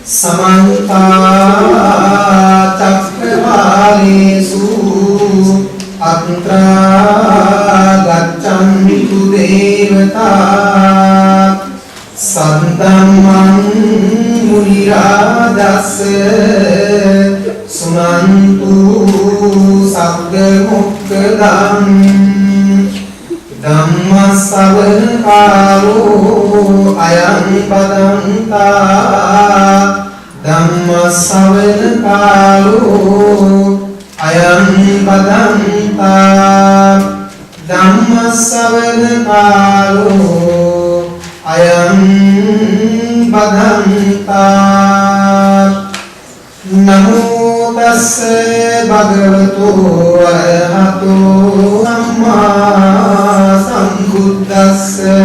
समन्ता चक्रवालेषु अत्रा गच्छन्तु देवता सद्धम्मं मुनिराजस्य सुनन्तु सद्गमुक्तम् धम्मश्रवणकालो अयं बदन्ता धम्मश्रवणकालो अयं बदन्ता धम्मश्रवणकालो अयं बदन्ता नमो तस्से भगवतो अरहतो सम्मा सम्बुद्धस्से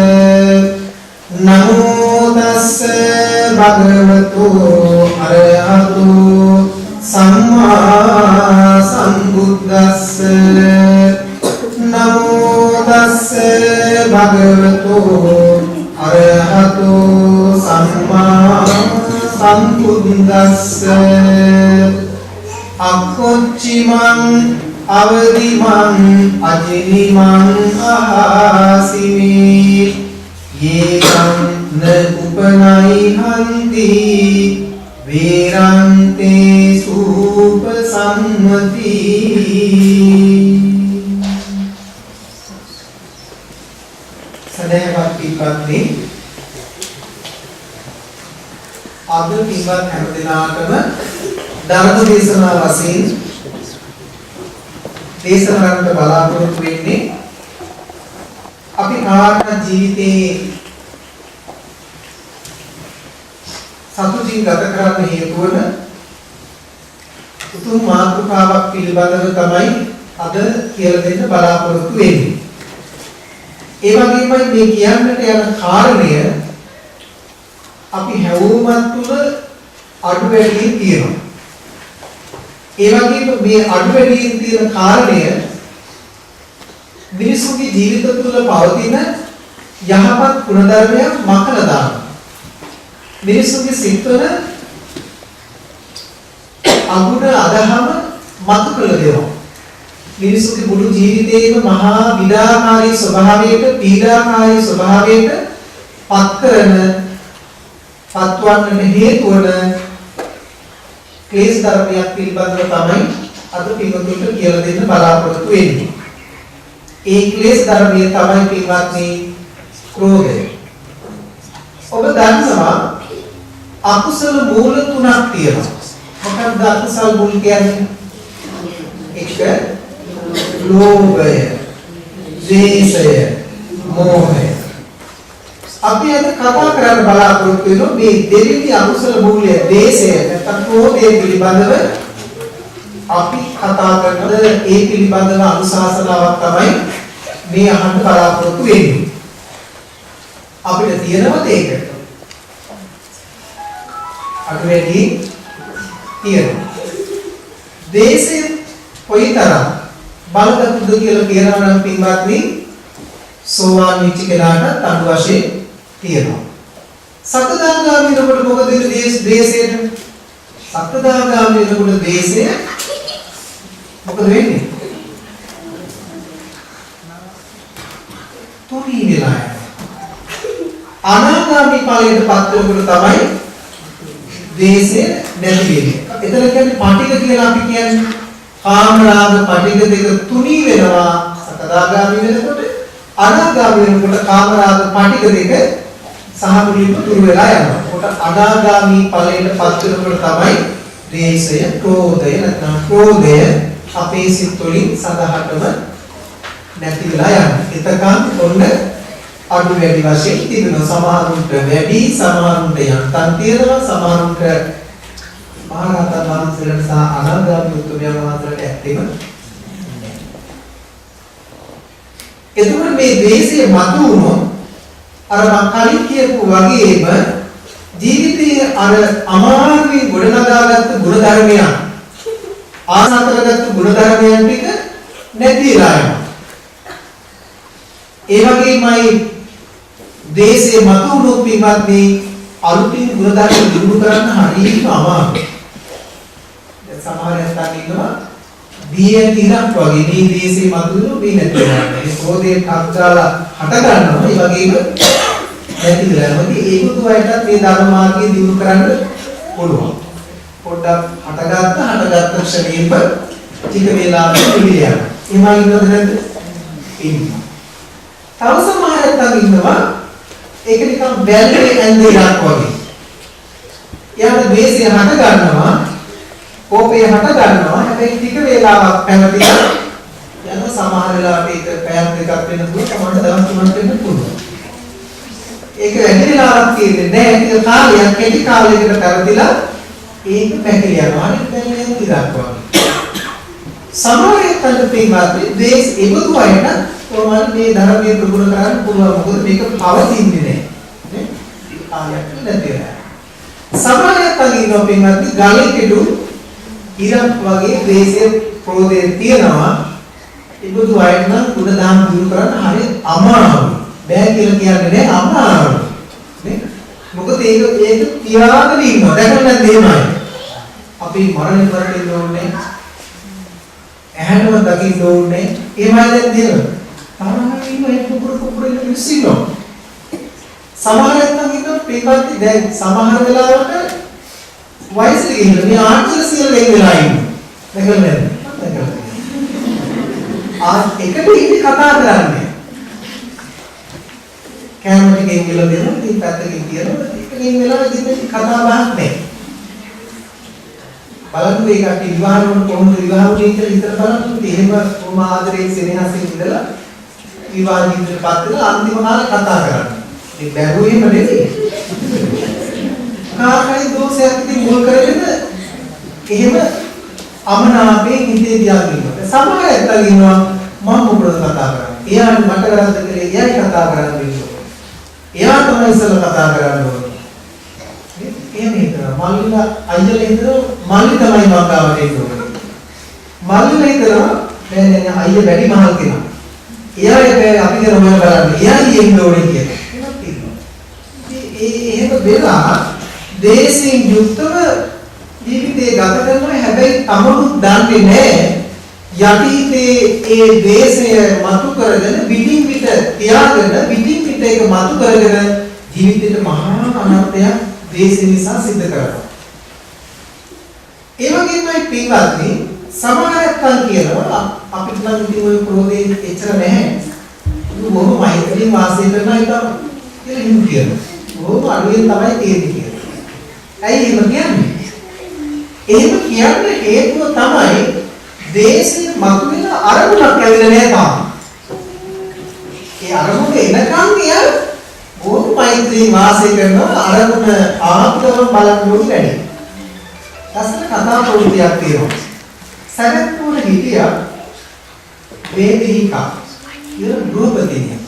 नमो तस्से भगवतो अरहतो सम्मा सम्बुद्धस्से नमो तस्से भगवतो अरहतो सम्मा सम्बुद्धस्से अक्कोच्चिमं अवधिमं अजिनिमं अहासिमि येकं न उपनयन्ति वीरन्ते सुपसम्मति सदैव पिपत्नि අද පින්වත් හැම දිනාටම ධර්ම දේශනා වශයෙන් දේශනා කරන්න බලාපොරොත්තු වෙන්නේ අපි කාර්ය ජීවිතේ සතුටින් ගත කරන්න හේතු වන උතුම් මාතෘකාවක් පිළිබඳව තමයි අද කියලා දෙන්න බලාපොරොත්තු වෙන්නේ. ඒ වගේමයි මේ කියන්නට යන කාරණය අපි හැවුමත් තුල අඩු වැඩියෙන් තියෙනවා. ඒ වගේම මේ අඩු වැඩියෙන් තියෙන කාරණය මිනිසුන්ගේ ජීවිත තුළ පවතින යහපත් ගුණධර්මයන් මකලා දානවා. මිනිසුන්ගේ සිත්වල අගුණ අදහම මතු කළ දෙනවා. මිනිසුන්ගේ මුළු ජීවිතේම මහා විඩාකාරී ස්වභාවයකට පීඩාකාරී ස්වභාවයකට පත් කරන පත්වන්නට හේතු වන ක්ලේශ ධර්මයක් පිළිබඳව තමයි අද පින්වතුන්ට කියලා දෙන්න බලාපොරොත්තු වෙන්නේ. ඒ ක්ලේශ ධර්මය තමයි පින්වත්නි ක්‍රෝධය. ඔබ දන්නවා අකුසල මූල තුනක් තියෙනවා. මොකක්ද අකුසල මූල කියන්නේ? එක ලෝභය, ද්වේෂය, මෝහය. අපි අද කතා කරන්න බලාපොරොත්තු වෙනවා මේ දෙවෙනි අකුසල මූලය ද්වේෂය නැත්නම් ක්‍රෝධය පිළිබඳව අපි කතා කරනද ඒ පිළිබඳව අනුශාසනාවක් තමයි මේ අහන්න බලාපොරොත්තු වෙන්නේ. අපිට තියෙනවද ඒක? අද වැඩි තියෙනවා. ද්වේෂය කොයිතරම් බලගත්ද කියලා කියනවා නම් පින්වත්නි සෝවාන් වෙච්ච කෙනාට අඩු වශයෙන් තියෙනවා. සකදාගාමී වෙනකොට මොකද වෙන්නේ ද්වේෂයට? සකදාගාමී වෙනකොට ද්වේෂය මොකද වෙන්නේ? තුනී වෙලා යනවා. අනාගාමී ඵලයට පත් වෙනකොට තමයි ද්වේෂය නැති වෙන්නේ. එතන කියන්නේ පටිඝ කියලා අපි කියන්නේ කාමරාග පටිඝ දෙක තුනී වෙනවා සකදාගාමී වෙනකොට. අනාගාමී වෙනකොට කාමරාග පටිඝ දෙක සහමුලින්ම දුර වෙලා යනවා. කොට අනාගාමී ඵලයට පත් වෙනකොට තමයි ද්වේෂය, ක්‍රෝධය නැත්නම් ක්‍රෝධය අපේ සිත් වලින් සදාහටම නැති වෙලා යනවා. එතකන් ඔන්න අඩු වැඩි වශයෙන් තිබෙනවා. සමහරුන්ට වැඩි, සමහරුන්ට යන්තම් තියෙනවා, සමහරුන්ට මහරහතන් වහන්සේලාට සහ අනාගාමී උතුම්යන් වහන්සේලාට ඇත්තෙම එතකොට මේ ද්වේෂය මතු වුණොත් අර මම කලින් කියපු වගේම ජීවිතයේ අර අමාරුවෙන් ගොඩනගාගත්තු ගුණධර්මයන් ආසතරගත්තු ගුණධර්මයන් ටික නැතිලා යනවා. ඒ වගේමයි ද්වේෂය මතු වුණොත් පින්වත්නි අලුතින් ගුණධර්ම දිනු කරන්න හරියම අමාරුයි. දැන් සමහර ඇත්තන් ඉන්නවා බීයෙන් ඉරක් වගේ මේ දේශේ මතුවෙන බී නැති වෙනවා. ඒ ප්‍රෝදේ කක්දාලා හට ගන්නවා. ඒ වගේම නැති වෙනවා. මොකද ඒකතු වලට මේ ධර්ම මාර්ගය දිනු කරන්න පුළුවන්. පොඩ්ඩක් හටගත්ත ක්ෂණයෙම ටික වේලාවක පිළියන. එහම ඉන්නවද නැද්ද? ඉන්නවා. තව සමහර ඇත්තන් ඉන්නවා ඒක නිකන් බැලේ ඇඳේ ඉරක් වගේ. එයාට ද්වේෂය හට ගන්නවා, කෝපය හට ගන්නවා. හැබැයි ටික වේලාවක් පැවතිලා යන සමහර වෙලාවට ඒක පැයක් දෙකක් වෙන තුරු තමයි දවස් තුනක් වෙන්න පුළුවන්. ඒක වැඩි වෙලාවක් තියෙන්නේ නැහැ. ඒක කාලයක් කෙටි කාලයකට පැවතිලා ඒක පැකිල යනවා. අනිත් බැලේ ඉරක් වගේ. සමහර ඇත්තන්ට පින්වත්නි ද්වේෂ ඒකතු වයින් කොහොමද මේ ධර්මයේ ප්‍රගුණ කරන්න පුළුවන්. මොකද මේක පවතින්නේ නැහැ. නේ? කාලයක් නැති වෙනවා. සමහර ඇත්තන් ඉන්නවා පින්වත්නි ගලේ කෙඩු ඉරක් වගේ ද්වේෂයේ ක්‍රෝධයේ තියෙනවා. ඒකතු වයින් නම් ගුණ දාම් දිනු කරන්න හරිය අමාරුයි. බෑ කියලා කියන්නේ නෑ අමාරුයි. නේ? මොකද ඒක තියාගෙන ඉන්නවා. දැකලා නැද්ද එහෙමයි. අපි මරණය කරට ඉන්න ඕනේ. ඇහැටම දකින්න ඕනේ. එහෙමයි දැන් තියෙනවා. තරහම ඉන්න ඒ කුකුර ඉන්න මිනිස්සු ඉන්නවා. සමහර නැත්නම් ඉන්න පිටපත් දැන් සමහර වෙලාවට වයසට ගිහින් මේ ආර්ථික සියල්ල වෙන් වෙලා ඉන්නවා. දැකලා නැද්ද? දැකලා. එකට ඉන්නේ කතා කරන්නේ. කැමරා එකෙන් ගිහලා දෙනවා ඉතින් පැත්තකින් තියනවා එකකින් වෙලා ඉතින් කතා බහක් නැහැ. බලන්න මේ කටි විවාහ වුණ කොහොමද විවාහ වුනේ කියලා හිතලා බලන්න එහෙම කොහොම ආදරයෙන් සෙනෙහසින් ඉඳලා විවාහ ජීවිතේ පස්සෙලා අන්තිම කාලේ කතා කරන්නේ. ඒ බැරුවේම නෙවෙයි. කාකයි දෝෂයක් ඉතින් මුල් කරගෙන එහෙම අමනාපයෙන් හිතේ තියාගෙන ඉන්නවා. සමහර ඇත්තන් ඉන්නවා මම මොකටද කතා කරන්නේ? එයාට මට කරද්ද කියලා එයායි කතා කරන්නේ. එයා තමයි ඉස්සෙල්ලා කතා කරන්න ඕනේ. එහෙම හිතනවා. මල්ලිලා අයියලා හිතනවා මල්ලි තමයි මං ගාවට එන්න ඕනේ. මල්ලිලා හිතනවා දැන් අයියා වැඩි මහල් කෙනා. එයා අපි කරන මොන බලන්නේ. එයායි එන්න ඕනේ කියලා. එහෙම තියෙනවා. එහෙම වෙලා දේශයෙන් යුක්තව ජීවිතේ ගත කරනවා. හැබැයි තමනුත් දන්නේ නැහැ යටිහිතේ ඒ දේශය මතු කරගෙන පිටින් පිට තියාගෙන පිටින් පිට ඒක මතු කරගෙන ජීවිතේට මහා අනර්ථයක් දේශය නිසා සිද්ධ කරනවා. ඒ වගේමයි පින්වත්නි සමහර නැත්තන් කියනවා අපිට නම් ඉතින් ඔය ක්‍රෝධේ එච්චර නැහැ. බොහොම මෛත්‍රියෙන් වාසය කරනවා කියලා හිමු කියනවා. බොහොම අඩුවෙන් තමයි තියෙන්නේ කියලා. ඇයි එහෙම කියන්නේ? එහෙම කියන්න හේතුව තමයි දේශේ මතුවෙන අරමුණක් ඇවිල්ලා නැහැ තාම. ඒ අරමුණ එනකන් එයා බොහොම මෛත්‍රියෙන් වාසය කරනවා අරමුණ ආත්මව බලන්න ඕනේ වැඩි. ලස්සන කතා ප්‍රවෘත්තියක් තියෙනවා. සරත්තුර හිටියා වේදිකා කියලා ගෘහපතිනිය.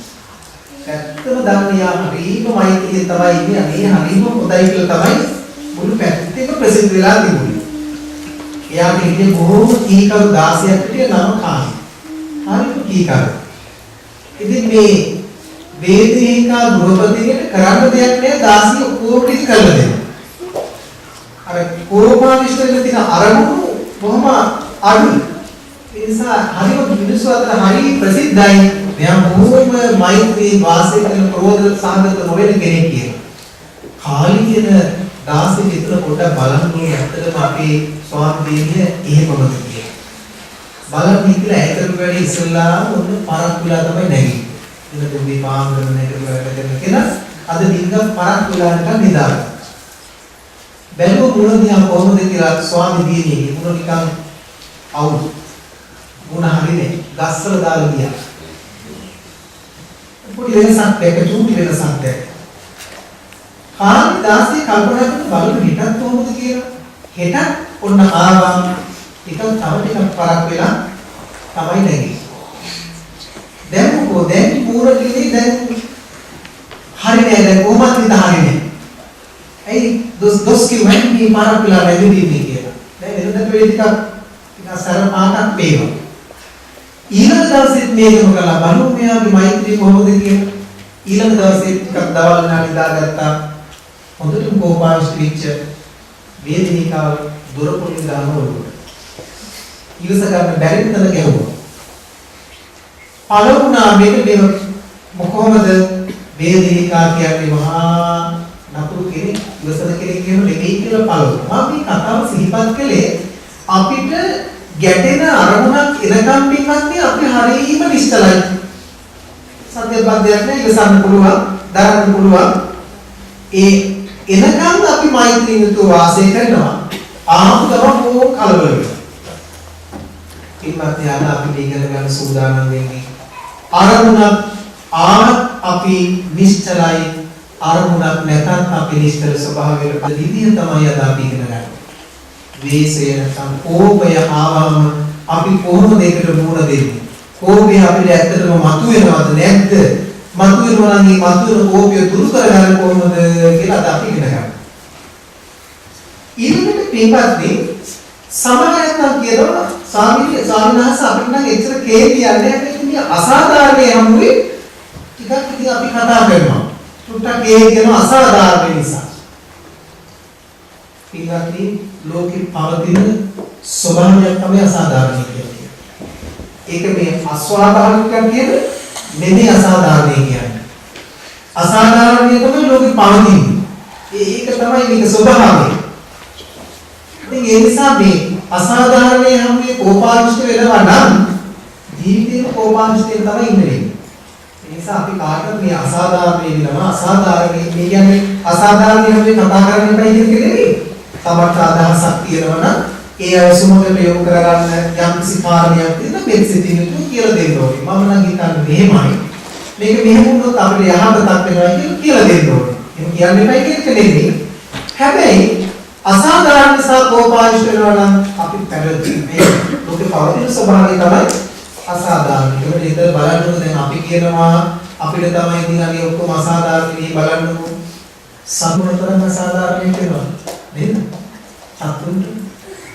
ඇත්තම දන්නියා හරිම මෛත්‍රියෙන් තමයි ඉන්නේ. අනේ හරිම හොඳයි කියලා තමයි මුළු පැත්තේම ප්‍රසිද්ධ වෙලා තිබුණේ. එයාට ඉන්නේ බොහෝම කීකරු 16ක් විතර නම කාමි. හරිම කීකරු. ඉතින් මේ වේදිකා ගෘහපතිනියට කරන්න දෙයක් නෑ 16 ඔක්කොම ටික කරලා දෙනවා. අර කෝපානිෂ්ඨ තියෙන අරමුණු බොහොම අඩුයි. ඒ නිසා හරිම මිනිස්සු අතර හරි ප්‍රසිද්ධයි. මෙයා බොහොම මෛත්‍රී වාසය කරන ප්‍රෝධ සාගත නොවන කෙනෙක් කියලා. කාලි කියන 16 විතර පොඩ්ඩක් බලන්න ඕනේ. ඇත්තටම අපේ ස්වාමීන් එහෙමමද කියලා. බලන්න ඉතින් ඇතර වැඩි ඉස්සල්ලා ඔන්න පරක් වෙලා තමයි නැගිටින්නේ. එන දුන්නේ පාංගන නැගිටලා කියලා අද දින්ගම් පරක් වෙලා නිකන් නිදාගන්න. බැලුව මුණ දිහා කොහොමද කියලා ස්වාමී දිනේ මුණ නිකන් අවුල්. මුණ හරිනේ ගස්වල දාලා ගියා. පොඩි වෙනසක් දැක්ක චූටි වෙනසක් දැක්ක. කාලි 16 කල්පනා කරන බලු හිටත් කොහොමද කියලා. හෙට ඔන්න ආවා ටිකක් තව ටිකක් පරක් වෙලා තමයි නැගී. දැන් මොකෝ දැන් පූර්ණිනේ දැන් හරිනේ දැන් කොහොමද ඉත හරිනේ. ඇයි දොස් කිව්වන්නේ මේ පරක් වෙලා නැගී කියලා. දැන් එතනට වෙයි ටිකක් සර පාටක් වේවා. ඊළඟ දවසෙත් මේකම කළා බලමු මෙයාගේ මෛත්‍රිය කොහොමද කියලා. ඊළඟ දවසේ ටිකක් දවල් නා නිදාගත්තා. හොඳටම කෝපාවිෂ්ඨ වෙච්ච වේදිනිකාව දොර පොලින් දානවා. ඉවස ගන්න බැරි තැන ගැහුවා. පළවුණා මේක කොහොමද වේදිනිකා කියන්නේ මහා නපුරු කෙනෙක් ඉවසන කෙනෙක් කියන නෙමෙයි කියලා පළවුණා. අපි කතාව සිහිපත් කළේ අපිට ගැටෙන අරමුණක් එනකම් පින්වත්නි අපි හරීම නිශ්චලයි. සත්‍යබද්ධයක් නෑ ඉවසන්න පුළුවන්, දරන්න පුළුවන්. ඒ එනකම් අපි මෛත්‍රී යුතුව වාසය කරනවා. ආපු ගමන් ඕක කලබල වෙනවා. පින්වත්නි අද අපි ඉගෙන ගන්න සූදානම් වෙන්නේ අරමුණක් ආත් අපි නිශ්චලයි, අරමුණක් නැතත් අපි නිශ්චල ස්වභාවයකට ප්‍රතිවිදිය තමයි අද අපි ඉගෙන ගන්න. වේසය නැත්නම් කෝපය ආවම අපි කොහොමද ඒකට මුහුණ දෙන්නේ? කෝපය අපිට ඇත්තටම මතුවෙනවද නැද්ද? මතුවෙනවා නම් මේ මතුවෙන කෝපය දුරු කරගන්න කොහොමද කියලා අද අපි ඉගෙන ගන්න. ඊළඟට පින්වත්නි සමහරවිට කියනවා ස්වාමීන් වහන්සේ අපිට නම් එච්චර කේන්තියක් නැහැ මේ අසාධාරණේ හැමුවේ ටිකක් ඉතින් අපි කතා කරනවා. ටුට්ටක් කියන අසාධාරණ නිසා. පින්වත්නි ලෝකෙ පවතින ස්වභාවයක් තමයි අසාධාරණ කියන්නේ. ඒක මේ අස්වාභාවිකයක් කියන්නේ නෙමෙයි අසාධාරණේ කියන්නේ. අසාධාරණේ තමයි ලෝකෙ පවතින්නේ. ඒක තමයි මේක ස්වභාවය. ඉතින් ඒ නිසා මේ අසාධාරණේ හැමුවේ කෝපාවිෂ්ඨ වෙනවා නම් ජීවිතේ කෝපාවිෂ්ඨයෙන් තමයි ඉන්නේ. ඒ නිසා අපි කාටවත් මේ අසාධාරණේ වෙනවා අසාධාරණේ මේ කියන්නේ අසාධාරණේ හැමුවේ කතා කරන්න එපා කියන එක නෙමෙයි. තමට අදහසක් තියෙනවා නම් ඒ අය සුමකට යොමු කරගන්න යම් කිසි කාරණයක් තියෙනවා මේ සිතින් යුතු කියලා දෙන්න ඕනේ. මම නම් හිතන්නේ මෙහෙමයි. මේක මෙහෙම වුණොත් අපිට යහපතක් වෙනවා කියලා දෙන්න ඕනේ. එහෙම කියන්න එපා කියන එක නෙමෙයි. හැබැයි අසාධාරණ නිසා කෝපාවිෂ්ඨ වෙනවා නම් අපි පැරදි මේ ලෝකේ පවතින ස්වභාවය තමයි අසාධාරණ. ඒක විතර බලන්නකො දැන් අපි කියනවා අපිට තමයි ඉතින් අනේ ඔක්කොම අසාධාරණ නේ බලන්නකො. සම්මුතරම අසාධාරණ කියනවා. නේද? සතුන්ට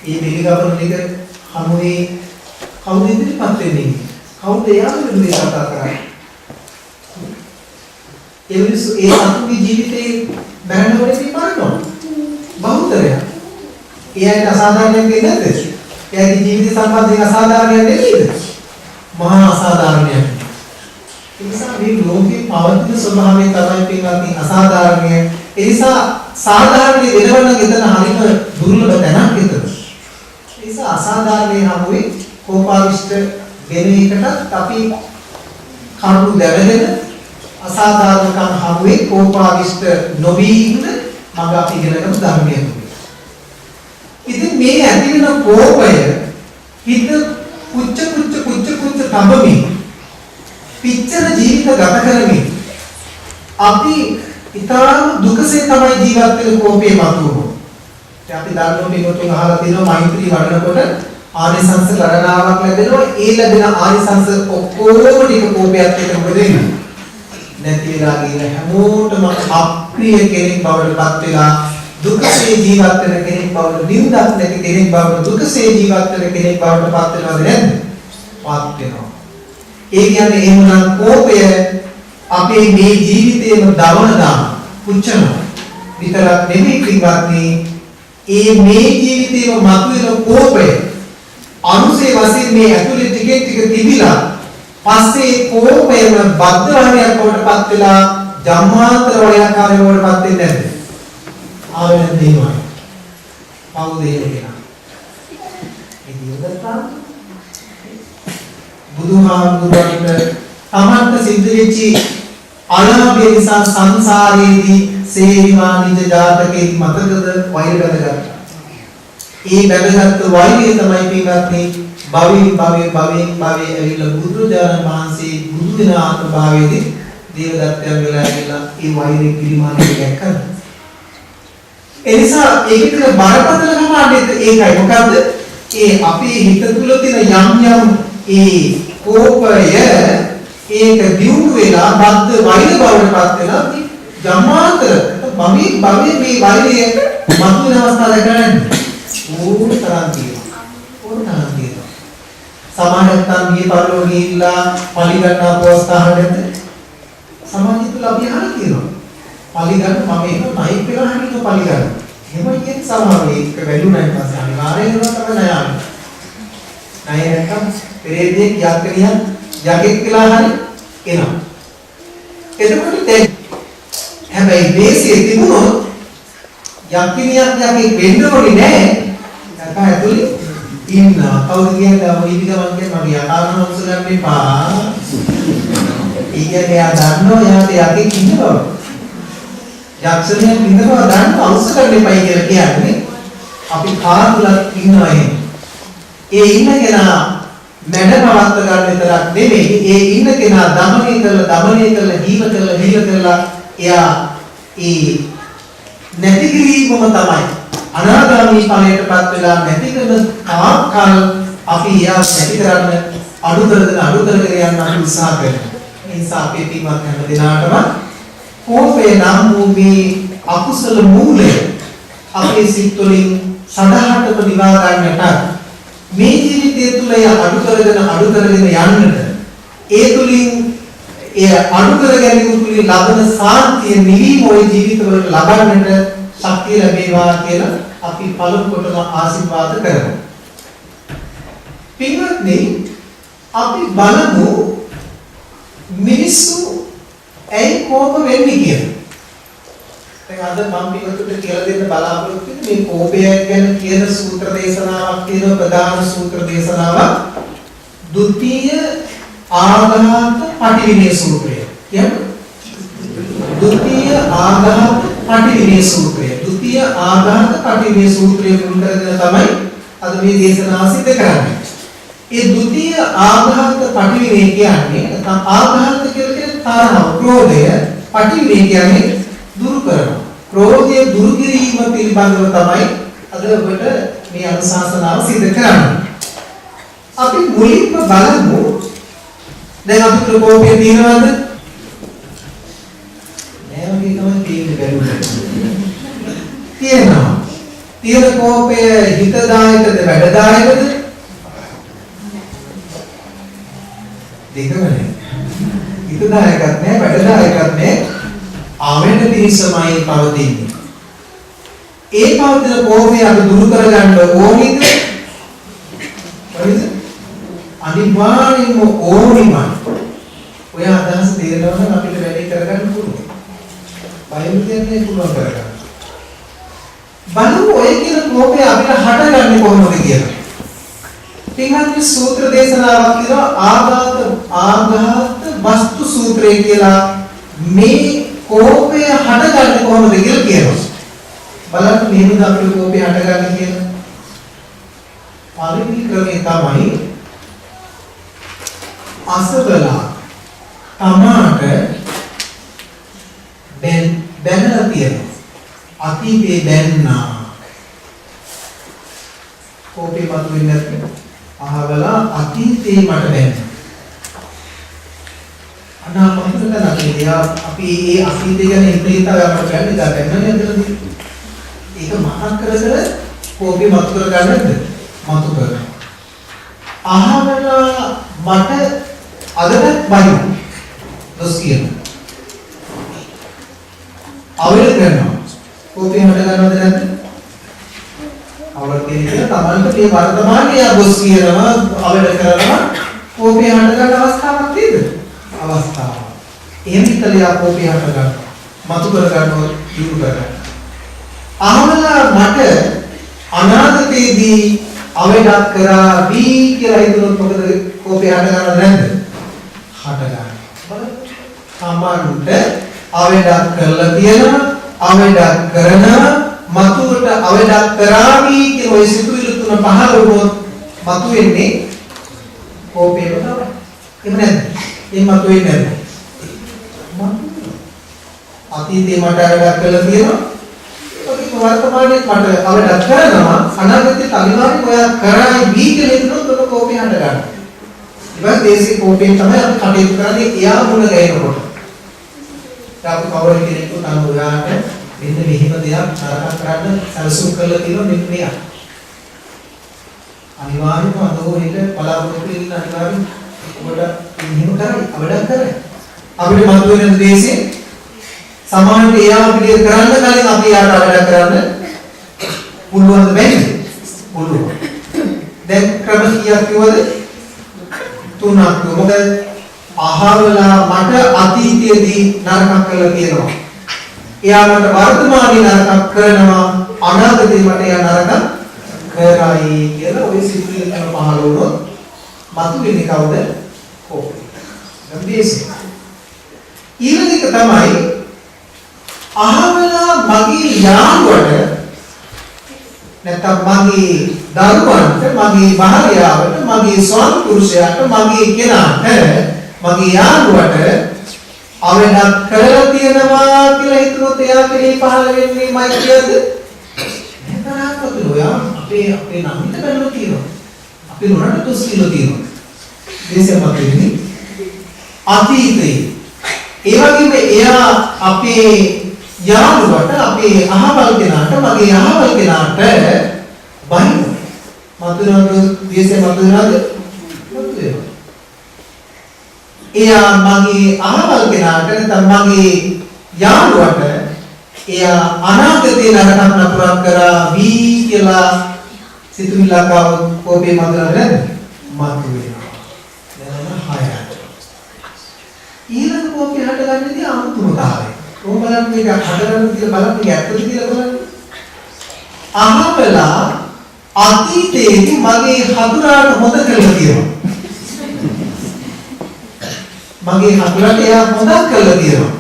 මේ පිළිගබන එක හමුවේ කවුද ඉදිරිපත් වෙන්නේ? කවුද යාළුවෝ මේ කතා කරන්නේ? ඒ මිනිස්සු ඒ සතුන්ගේ ජීවිතේ බැලනකොට ඉපරනවා. බහුතරය. එයාට අසාධාරණයක් වෙන්නේ නැද්ද? එයාගේ ජීවිත සම්බන්ධයෙන් අසාධාරණයක් නෙමෙයිද? මහා අසාධාරණයක්. ඒ නිසා මේ ලෝකේ පවතින ස්වභාවය තමයි පින්වත්නි අසාධාරණය. ඒ නිසා සාධාරණේ වෙනවනම් එතන හරිම දුර්ලභ තැනක් එතන. ඒ නිසා අසාධාරණේ හැමුවේ කෝපාවිෂ්ඨ වෙන එකටත් අපි කරුණු දැනගෙන අසාධාරණකම් හැමුවේ කෝපාවිෂ්ඨ නොවී ඉන්න මඟ අපි ඉගෙන ගමු ධර්මයෙන්. ඉතින් මේ ඇති වෙන කෝපය හිත කුච්ච තබමින් පිච්චර ජීවිත ගත කරමින් අපි ඊටාම දුකසේ තමයි ජීවත් වෙන කෝපේ මතුවෝ. අපි ධර්ම පිටුතුන් අහලා තියෙනවා මෛත්‍රී වඩනකොට ආනිසංස ගණනාවක් ලැබෙනවා. ඒ ලැබෙන ආනිසංස ඔක්කොම ටික කෝපයක් එක්ක මොකද වෙන්නේ? නැති වෙලා ගිහින් හැමෝටම අප්‍රිය කෙනෙක් බවට පත් වෙලා දුකසේ ජීවත් වෙන කෙනෙක් බවට නින්දක් නැති කෙනෙක් බවට දුකසේ ජීවත් වෙන කෙනෙක් බවට පත් වෙනවද නැද්ද? පත් වෙනවා. ඒ කියන්නේ එහෙමනම් කෝපය අපේ මේ ජීවිතේම දවන දාන පුච්චනවා. විතරක් නෙමෙයි පින්වත්නි ඒ මේ ජීවිතේම මතුවෙන කෝපය අනුසේ වශයෙන් මේ ඇතුලේ ටික තිබිලා පස්සේ කෝපයම බද්ධ වර්ණයක් වලට පත් වෙලා ජම්මාන්තර වර්ණාකාරය වලට පත් වෙන්නේ නැද්ද? ආවෙන දේමයි. කවුද ඒකේනා? ඒ දියුදත්තා බුදුහාමුදුරන්ට තමන්ට සිද්ධ වෙච්ච අලාභය නිසා සංසාරයේදී සේවිමා නිජ ජාතකයේ මතකද වෛර බැඳගත්තා. ඒ බැඳගත් වෛරය තමයි පින්වත්නි භවයෙන් ඇවිල්ලා බුදුරජාණන් වහන්සේ බුදු වෙන ආත්ම භාවයේදී දේවදත්තයන් වෙලා ඇවිල්ලා ඒ වෛරය පිළිමානට දැක්කා. එනිසා ඒකට බරපතලකම අඩේත් ඒකයි. මොකද්ද? ඒ අපේ හිත තුළ තියෙන යම් ඒ කෝපය ඒක දියුණු වෙලා බද්ධ වෛර බවට පත් වෙලා ජම්මාන්තර භවයේ මේ වෛරය මතුවෙන අවස්ථාව දැකගන්න ඕන තරම් තියෙනවා. සමාජයත් මේ පරිලෝක ගිහිල්ලා පරිගණනා අවස්ථාවට සමාජය තුළ අපි අහලා තියෙනවා. පලිගන්න මම ඒක නයි කියලා හරියට පලිගන්න. එහෙම කියන සමහරව ඒක වැල්යු නැහැ පස්සේ අනිවාර්යයෙන්ම තමයි ණය ආන්නේ. ණය නැත්නම් පෙරේදී යක්කනියක් යකෙක් කියලා හරි එනවා. එතකොට දැන් හැබැයි දේශයේ තිබුණොත් යක්කනියක් යකෙක් වෙන්න ඕනේ නැහැ. නැත්නම් ඇතුලේ ඉන්න කවුද කියන්නේ වීදිකමක් කියන්නේ මම යකාරන උත්සව ගන්න එපා. ඊයේ එයා දන්නෝ එයාට යකෙක් ඉන්නවා. යක්ෂණියක් ඉන්නවා දන්නෝ උත්සව ගන්න එපයි කියලා කියන්නේ අපි කාර්යලක් ඉන්නවා එහෙම. ඒ ඉන්න කෙනා මැඩ පවත්ත ගන්න විතරක් නෙමෙයි ඒ ඉන්න කෙනා දමනය කරලා හීල කරලා එයා ඒ නැති කිරීමම තමයි අනාගාමී ඵලයටපත් වෙලා නැති කරන කාල අපි එයා නැති කරන්න අඩු කරගෙන යන්න අපි උත්සාහ කරනවා. ඒ නිසා අපේ පින්වත් හැම දිනාටම කෝපය නම් වූ මේ අකුසල මූලය අපේ සිත් තුළින් සදාහටම නිවා ගන්නට මේ ජීවිතය තුළ අඩු කරගෙන යන්නට ඒ තුළින් ඒ අඩු කර ගැනීම තුළින් ලබන සාන්තිය නිවීම ওই ජීවිතවලට ලබන්නට ශක්තිය ලැබේවා කියලා අපි පළමු කොටම ආශිර්වාද කරමු. පින්වත්නි අපි බලමු මිනිස්සු ඇයි කෝප වෙන්නේ කියලා. දැන් අද මම පිටුට කියලා දෙන්න බලාපොරොත්තු වෙන්නේ මේ කෝපය ගැන කියන සූත්‍ර දේශනාවක් තියෙන ප්‍රධාන සූත්‍ර දේශනාවක් ဒုတိ ය ආඝාත පටිවිණේ සූත්‍රය. කියන්නේ ဒုတိ ය ආඝාත පටිවිණේ සූත්‍රය. ဒုတိ ය ආඝාත පටිවිණේ සූත්‍රය මුල් කරගෙන තමයි අද මේ දේශනාව සිදු කරන්නේ. ඒ ဒုတိ ය ආඝාත පටිවිණේ කියන්නේ නැත්නම් ආඝාත කියන්නේ තරහ, ක්‍රෝධය, පටිවිණේ කියන්නේ දුරු කරනවා. ක්‍රෝධය දුරු කිරීම පිළිබඳව තමයි අද ඔබට මේ අනුශාසනාව සිදු කරන්නේ. අපි මුලින්ම බලමු දැන් අපි කෝපය දිනවද? නෑ වගේ තමයි තියෙන්නේ බැලුවා. තියෙනවා. තියෙන කෝපය හිතදායකද වැඩදායකද? දෙකම නෑ. හිතදායකත් නෑ වැඩදායකත් නෑ. ආවෙන්න පිරිසමයි පවතින්නේ. ඒ පවතින කෝපය අපි දුරු කරගන්න ඕනේද? හරිද? අනිවාර්යෙන්ම ඕනිමයි. ඔය අදහස තේරෙනවා නම් අපිට වැඩි කරගන්න පුළුවන්. බයම කියන්නේ පුළුවන් කරගන්න. බලමු ඔය කියන කෝපය අපිට හටගන්නේ කොහොමද කියලා. පින්වත්නි සූත්‍ර දේශනාවක් කියනවා ආඝාත වස්තු සූත්‍රය කියලා. මේ කෝපය හටගන්නේ කොහොමද කියලා කියනවා. බලන්න මෙහෙමද අපේ කෝපය හටගන්නේ කියලා. පළවෙනි ක්‍රමය තමයි අසබලා තමාට බැනලා තියෙනවා. අතීතේ බැන්නා. කෝපේ මතුවෙන්නේ නැත්නම් අහවලා අතීතේ මට බැන්නා. අනාගතයට නැතිලා අපි ඒ අතීතය ගැන හිතලා අපට බැන්නේ දැනන්නේ නැද්ද? ඒක මහා කර කෝපේ මතු කර ගන්නද? මතු කරනවා. අහවලා මට අදට බයින දොස් කියනවා. අවල කරනවා. කෝපය හට ගන්නවද නැද්ද? අවල කියන්නේ තමන්ට මේ වර්තමානයේ දොස් කියනවා, අවල කරනවා. කෝපය හට ගන්න අවස්ථාවක් තියෙද? අවස්ථාවක්. එහෙම ඉතලියා කෝපය හට ගන්නවා. මතු කර ගන්නවා, දිනු කරගන්නවා. අහවලා මට අනාගතයේදී අවඩක් කරා වී කියලා හිතුනොත් මොකද කෝපය හට ගන්නවද නැද්ද? හට ගන්නවා. බලන්න. සමහරුන්ට අවඩක් කරලා තියෙනවා, අවඩක් කරනවා, මතුවට අවඩක් කරාවි කියන ඔය සිතුවිලි තුන පහළ වුණොත් මතුවෙන්නේ කෝපයම තමයි. එහෙම නැද්ද? ඒ මතුවෙන්නේ නැද්ද? අතීතේ මට අවඩක් කරලා තියෙනවා, වර්තමානයේ මට අවඩක් කරනවා, අනාගතේ අනිවාර්යයෙන් ඔයා කරයි වී කියලා හිතනොත් ඔන්න කෝපය හට ගන්නවා. ඊට දේශේ කෝපයෙන් තමයි අපි කටයුතු කරන්නේ එයා මුල ගැහෙනකොට. අපි කවුරු කෙනෙක්ට තන උදාහරණ මෙන්න මෙහෙම දෙයක් නරක කරන්න සැලසුම් කරලා තියෙනවා මෙන්න මෙයා. අනිවාර්යයෙන්ම අදෝ හිත බලාපොරොත්තු වෙන්න අනිවාර්යයෙන් ඔබට මෙහෙම කරයි අවඩක් කරයි. අපිට මතුවෙන දේශේ සමානට එයා අපිට කරන්න කලින් අපි යාට වැඩ කරන්න පුළුවන් බැහැ. පුළුවන්. දැන් ක්‍රම කීයක් කිව්වද? 3ක්. මොකද අහවලා මට අතීතයේදී නරකක් කළා කියනවා. එයා මට වර්තමානයේ නරකක් කරනවා. අනාගතේ මට එයා නරකක් කරයි කියලා ඔය සිතුවිලි කරන පහළ වුණොත් මතුවෙන්නේ කවුද? කෝපය. ගම්බීසෙ. ඊළඟ එක තමයි අහවලා මගේ යාළුවට නැත්නම් මගේ දරුවන්ට, මගේ භාර්යාවට, මගේ ස්වාමි පුරුෂයාට, මගේ කෙනාට, මගේ යාළුවට අවඩක් කරලා තියනවා කියලා හිතුනොත් එයා කෙරේ පහළ වෙන්නේ මෛත්‍රියද? නැතරාකතු ඔයා අපේ නම් හිත කරලා තියෙනවා. අපි නෝනට තුස් කිලෝ තියෙනවා. දේශයක් වෙන්නේ අතීතේ. ඒ වගේම එයා අපේ යාළුවට, අපේ අහවල් කෙනාට, මගේ අහවල් කෙනාට බයින මතුනොත් දේශේ මතුනනද? මතුවේ. එයා මගේ අහවල් කෙනාට නැත්නම් මගේ යාළුවට එයා අනාගතේ නරකක් නපුරක් කරා වී කියලා සිතුවිල්ලක් කෝපේ මතුනද නැද්ද? මතුවෙනවා. දැන් 6ට. ඊළඟ කෝපේ හටගන්නදී අමුතුමතාවය. කොහොම බලන්න මේක හදගන්න කියලා බලන්න මේක ඇත්තද කියලා බලන්න. අහවලා අතීතයේදී මගේ හතුරාට හොඳ කරලා තියෙනවා. මගේ හතුරට එයා හොදක් කරලා තියෙනවා.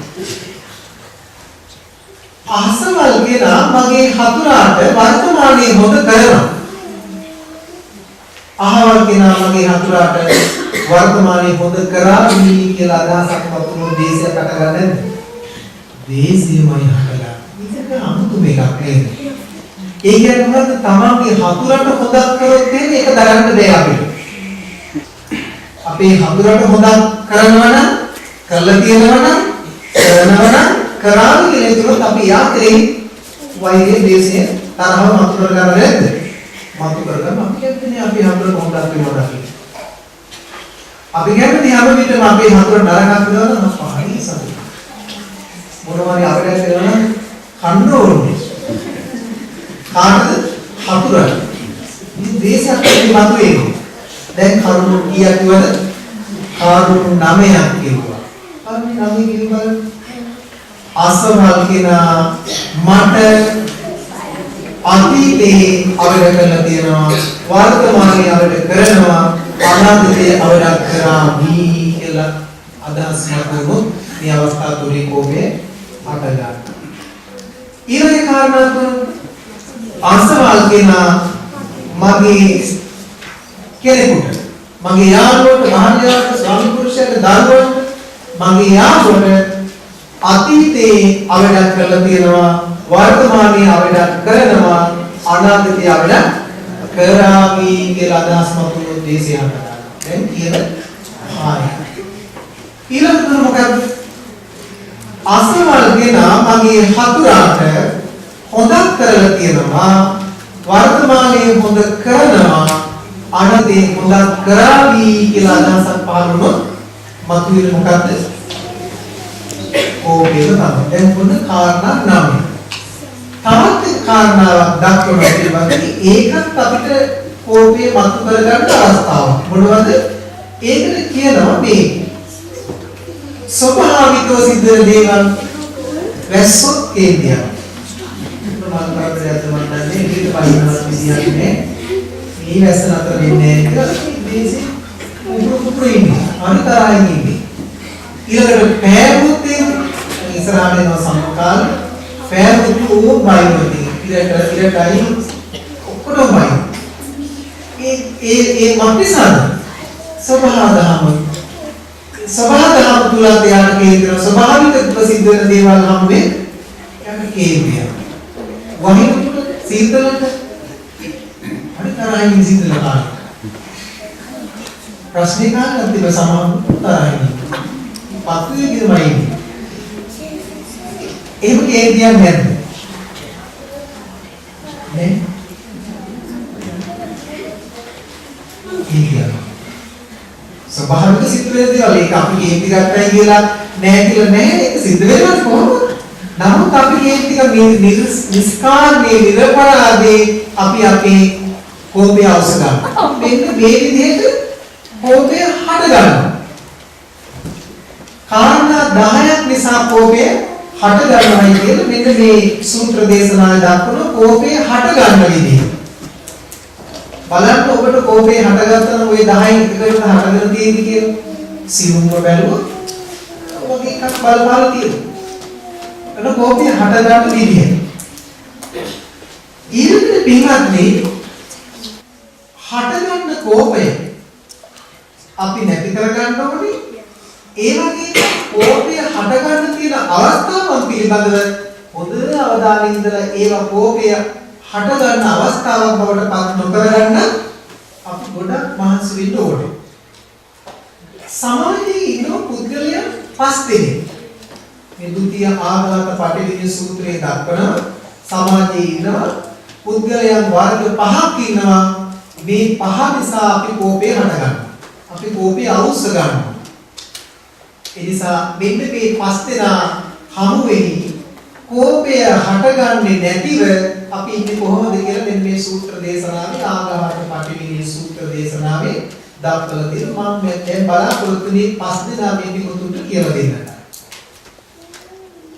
අහසවල් කෙනා මගේ හතුරාට වර්තමානයේ හොඳ කරනවා. අහවල් කෙනා මගේ හතුරාට වර්තමානයේ හොඳ කරාවි කියලා අදහසක් වතුනෝ දේශයක් අටගන්න නැද්ද? දේශයමයි හටගන්න. මේක අමුතු මේකක් නේද? ඒ කියන්නේ මොකද්ද? තමන්ගේ හතුරට හොදක් කරොත් ඒක දරන්න බෑ අපිට. අපේ හතුරට හොදක් කරනවා නම්, කරලා තියෙනවා නම්, කරනවා නම්, කරාවි කියලා හිතුනොත් අපි යා කරේ වෛරය, දේශය, තරහව මතු කරගන්න නැද්ද? මතු කරගන්න අපි කියන්නේ අපි හතුරට හොදක් වෙනවා කියලා. අපි කියන්නේ හැම විටම අපේ හතුර නරකක් වෙනවා නම් පහයි සතුට. මොනවාරි අපිට කරනවා නම් කන්න ඕනේ. කාටද? හතුරට. මේ දේශයක් පිළිබඳව එන්නේ. දැන් කරුණු කීයක් කිව්වද? කරුණු 9ක් කිව්වා. කරුණු 9 කිව්වද? අසවල් කෙනා මට අතීතේ අවඩ කරලා තියෙනවා, වර්තමානයේ අවඩ කරනවා, අනාගතයේ අවඩ කරා වී කියලා අදහස් මතුනොත් මේ අවස්ථාව තුලින් කෝපය හටගන්නවා. ඊළඟ කාරණා තුන අසවල් කෙනා මගේ කෙනෙකුට, මගේ යාළුවට, මහායාළුවට, ස්වාමි පුරුෂයාට, දරුවන්ට, මගේ යාළුවට අතීතේ අවඩක් කරලා තියෙනවා, වර්තමානයේ අවඩක් කරනවා, අනාගතයේ අවඩක් කරාවි කියලා අදහස් මතුනොත් දේශය හටගන්නවා. දැන් කියන හාය. ඊළඟ තුන මොකක්ද? අසවල් කෙනා මගේ හතුරාට හොදක් කරලා තියෙනවා, වර්තමානයේ හොඳ කරනවා, අනාගතයේ හොදක් කරાવી කියලා අදහසක් පහළ වුණොත් මතුවෙන්නේ මොකද්ද? කෝපය තමයි. දැන් මොන කාරණා 9. තවත් කාරණාවක් දක්වනවා පිළිබඳව ඒකත් අපිට කෝපය මතු කරගන්න අවස්ථාවක්. මොනවද? ඒකට කියනවා මේ ස්වභාවිකව සිද්ධ වෙන දේවල් වැස්සොත් කේන්තියක්. මොනවාද කරදරයක්ද මන්නේ ඊට පයින්නවා විදියක් නේ. මේ වැස්ස නතර වෙන්නේ කියලා මේසෙ උගුරු ඉන්නේ. අනිතරයින් ඉන්නේ. ඊළඟට පෑවුත් ඉස්සරහට යන සම්කාල පෑවුත් බයිනෝටි. ඉරටයි ඔක්කොම බයින. ඒ මපිසන ස්වභාවදහම තුලත් යාන කේන්ද්‍ර ස්වභාවික ප්‍රසිද්ධ වෙන දේවල් හැමෙ යන කේන්ද්‍රය. වහින සීතලට අනිතරයින් සීතල කාල. ප්‍රශ්නේ කාලත් තිබ සමාන තරයින්. පත්තුවේ කිරමයි. එහෙම කේන්ද්‍රයක් නැද්ද? නේ? ස්වභාවික සිද්ධ වෙන දේවල් ඒක අපි කේන්ති ගන්නයි කියලා නෑ කියලා නෑ ඒක සිද්ධ වෙනවා කොහොමද? නමුත් අපි කියන්නේ නිස්කාරණේ නිර්පරාදී අපි අපේ කෝපය අවශ්‍ය ගන්නවා. මෙන්න මේ විදිහට කෝපය හට ගන්නවා. කාරණා 10ක් නිසා කෝපය හට ගන්නවයි කියලා මෙන්න මේ සූත්‍ර දේශනාවේ දක්වන කෝපය හට ගන්න විදිහ. බලන්න ඔබට කෝපය හටගත්තම ওই 10න් එකකට හටගෙන තියෙන්නේ කියලා. සිවුම්ව බැලුවොත් ඔයගේ එකක් බලපාල තියෙනවා. එන කෝපය හට ගන්න විදිහ. ඊළඟට පින්වත්නි හට ගන්න කෝපය අපි නැති කර ගන්න ඕනේ. ඒ වගේම කෝපය හට ගන්න තියෙන අවස්ථාවන් පිළිබඳව හොඳ අවධානයෙන් ඉඳලා ඒවා කෝපය හට ගන්න අවස්ථාවක් බවට පත් නොකර ගන්න අපි ගොඩක් මහන්සි වෙන්න ඕනේ. සමාජයේ ඉන්න පුද්ගලයන් 5 දෙනෙක් මේ ဒုတိ ය ආඝාත පටිවිණ්‍ය සූත්‍රයේ දක්වන සමාජයේ ඉන්න පුද්ගලයන් වර්ග 5ක් ඉන්නවා. මේ 5 නිසා අපි කෝපය හට ගන්නවා. අපි කෝපය අවශ්‍ය ගන්නවා. ඒ නිසා මෙන්න මේ 5 දෙනා හමු වෙයි කෝපය හටගන්නේ නැතිව අපි ඉන්නේ කොහොමද කියලා මෙන්න මේ සූත්‍ර දේශනාවේ ආඝාත පටිවිණ්‍ය සූත්‍ර දේශනාවේ දක්වලා තියෙනවා. මම දැන් බලාපොරොත්තු වෙන්නේ 5 දෙනා මේ පිටුතුන්ට කියලා දෙන්න.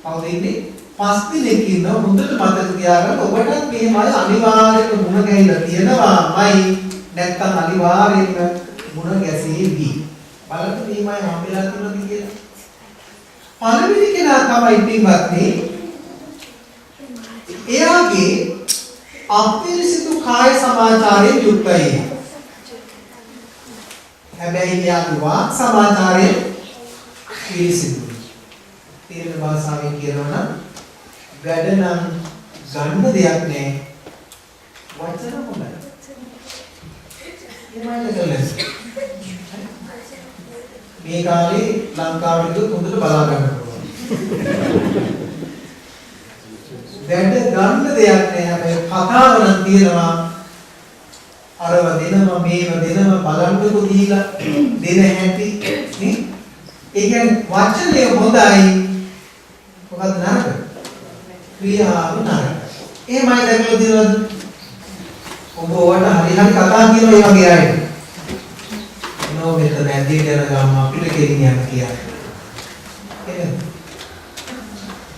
කවුද ඉන්නේ? 5 දිනක් ඉන්නවා. හොඳට මතක තියාගන්න. ඔබටත් මේමයි අනිවාර්යයෙන්ම මුණ ගැහිලා තියෙනවාමයි. නැත්තම් අනිවාර්යයෙන්ම මුණ ගැසෙවි. බලන්න මේමයි හම්බෙලා තියෙනවද කියලා. පළවෙනි කෙනා තමයි පින්වත්නි. එයාගේ අපිරිසිදු කාය සමාචාරයෙන් යුක්තයි. හැබැයි එයාගේ වාක් සමාචාරයෙන් පිරිසිදුයි. තේරෙන භාෂාවෙන් කියනවා නම් වැඩ නම් ගන්න දෙයක් නැහැ. වචන හොඳයි. මේ කාලේ ලංකාවේ හොඳට බලා ගන්න පුළුවන්. වැඩ ගන්න දෙයක් නැහැ. හැබැයි කතාව නම් තියෙනවා. අරව දෙනම මේව දෙනම බලන්නකො දීලා දෙන හැටි නේ. ඒ කියන්නේ වචනේ හොඳයි. මොකද නරක? ක්‍රියාව නරක. එහෙමයි දැකලා දිනවද? ඔබ ඔයාලට හරි හරි කතා කියනවා ඒ වගේ අය. නෝ මෙතන ඇදී යන ගම අපිට කෙලින් යන්න කියන්නේ.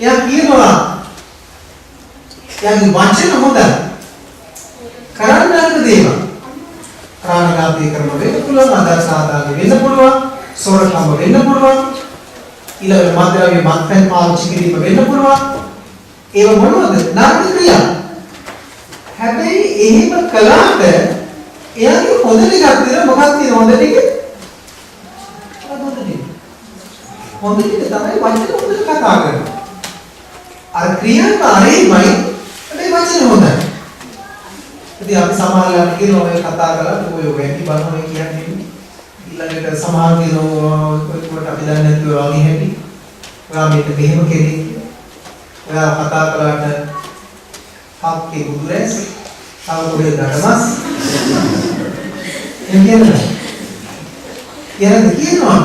එයා කියනවා එයාගේ වචන හොඳයි. කරන්නට දේවා. ප්‍රාණඝාතය කරන වෙන්න පුළුවන්, අදර්ශ ආදාගේ වෙන්න පුළුවන්, සොරකම වෙන්න පුළුවන්, ඊළඟ මද්ද්‍රව්‍ය මත්පැන් පාවිච්චි කිරීම වෙන්න පුළුවන්. ඒව මොනවද? නරක ක්‍රියා. හැබැයි එහෙම කළාට එයාගේ හොඳ ටිකක් තියෙන මොකක්ද තියෙන හොඳ ටික? හොඳ ටික. හොඳ ටික තමයි වචන හොඳට කතා කරනවා. අර ක්‍රියාව අරෙයිමයි මේ වචන හොඳයි. ඉතින් අපි සමහරවල් කියනවා ඔය කතා කරලා ඔය වැඩි බලනවා කියන්නේ ඊළඟට සමහර කියනවා ඔයකට අපි දන්නේ නැතුව වගේ හැටි. ඔයා මේක මෙහෙම කෙනෙක්. ඔයා කතා කළාට හක්කේ බුදුරැස් සමගොඩේ දඩමස් එන්නේ කියනවා.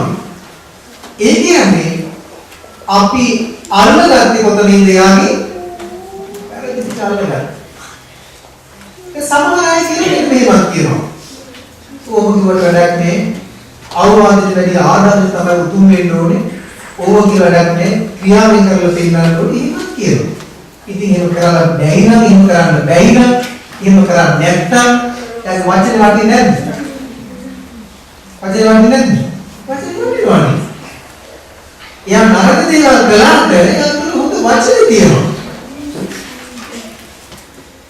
ඒ කියන්නේ අපි අල්ලගත්තේ කොතනින්ද යාගේ? වැරදි චාලනය. සමහර අය කියන්නේ මේවත් කියනවා. ඕක කිව්වට වැඩක් නෑ. අවවාදෙට වැඩි ආදානෙ තමයි උතුම් වෙන්න ඕනේ. ඕක කියලා වැඩක් නෑ. ක්‍රියාවෙන් කරලා පෙන්නන්න ඕනේ. එහෙමත් කියනවා. ඉතින් එහෙම කරලා බැයි නම් එහෙම කරන්න බැයි නම් එහෙම කරන්නේ නැත්නම් දැන් වචනේ වටින්නේ නැද්ද? වචනේ වටින්නේ නැද්ද? වචනේ වටිනවනේ. එයා නරක දේවල් කළාට එයාට හොඳ වචනේ තියෙනවා.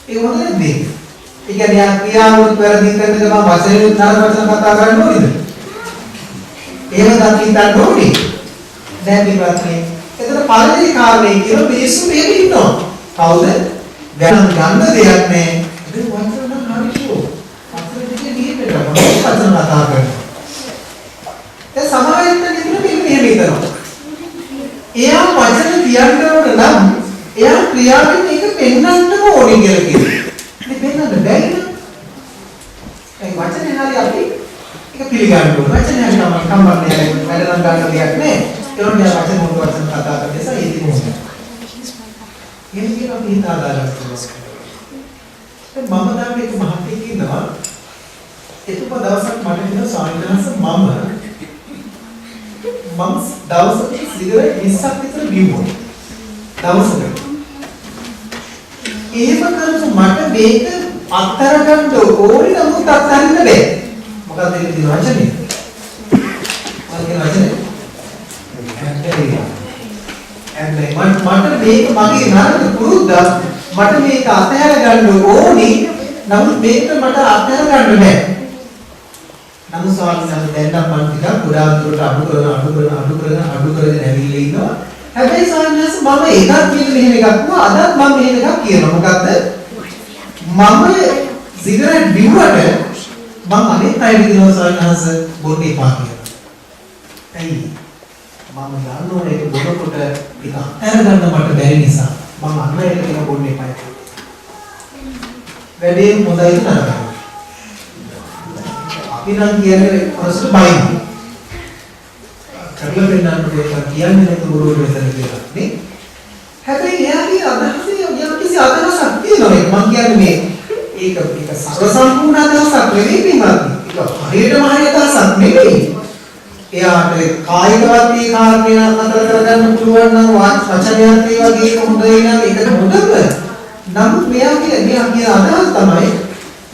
ඒ හොඳ නැද්ද? ඒ කියන්නේ යා ක්‍රියාවුත් වැරදි කරන ගමන් වචනේ නරක වචන කතා කරන්න ඕනේද? එහෙම අපි හිතන්න ඕනේ. දැන් මේවත් එතන පළවෙනි කාරණේ කියන මිනිස්සු මේක ඉන්නවා. කවුද? දැන් ගන්න දෙයක් නැහැ. ඒක වචන නම් හරිෂෝ. වචන දෙකේ දීපේට වචන කතා කරනවා. ඒ සමාජයට නිතර මේක මෙහෙම හිතනවා. එයා වචන කියන්න ඕන නම් එයා ක්‍රියාවෙන් ඒක පෙන්වන්නම ඕනේ කියලා කියනවා. මේ පෙන්වන්න බැරි නම් ඒ වචනේ හරි අපි ඒක පිළිගන්න ඕන. වචනේ හරි තමයි කම්බන්නේ වැඩ නම් ගන්න දෙයක් නෑ. ඒනොත් යා වචන මොකද වචන කතා කරන නිසා ඒක මොකද? එහෙම කියන අපි හිත හදාගන්න පුළුවන්. දැන් මම දාන්න එක මහත්තයෙක් ඉන්නවා. එතුමා දවසක් මට කියන සාමිනාස මම දවසක සිගරට් 20ක් විතර බිව්වා. දවසක. එහෙම කරපු මට මේක අත්තර ගන්න ඕනේ නමුත් අත්තරින්න බෑ. මොකද ඒක දින වචනේ. මගේ වචනේ. මට මේක මගේ නරක පුරුද්ද මට මේක අතහැර ගන්න ඕනේ නමුත් මේක මට අතහැර ගන්න බෑ. නමුත් ස්වාමීන් වහන්සේ දැන් නම් මම ටිකක් ගොඩාක් දුරට අඩු කරගෙන ඇවිල්ලා ඉන්නවා. හැබැයි ස්වාමීන් වහන්සේ මම එකක් කියන මෙහෙම එකක් වුණා අදත් මම මෙහෙම එකක් කියනවා. මොකද්ද? මම සිගරට් බිව්වට මම අනිත් අයට කියනවා ස්වාමීන් වහන්සේ බොන්න එපා කියලා. ඇයි? මම දන්නවනේ ඒක බොනකොට ඒක අතහැර ගන්න මට බැරි නිසා මම අන්නයට කියන බොන්න එපා කියලා. වැඩේ හොඳයි නේද? අපි නම් කියන්නේ ප්‍රශ්න බයින්. කරලා දෙන්නත් ඒක කියන්නේ නැතු බොරුව මෙතන කියලා නේ. හැබැයි එයාගේ අදහසේ යම්කිසි අදහසක් තියෙනවා. මම කියන්නේ මේ ඒක සර්ව සම්පූර්ණ අදහසක් නෙවෙයි මේවත්. ඒක හරියටම හරි අදහසක් නෙවෙයි. එයාට කායිකවත් ඒ කාර්යය අතර කරගන්න පුළුවන් නම් වචනයත් ඒ වගේ හොඳයි නම් ඒක හොඳම. නමුත් මෙයා කියන අදහස තමයි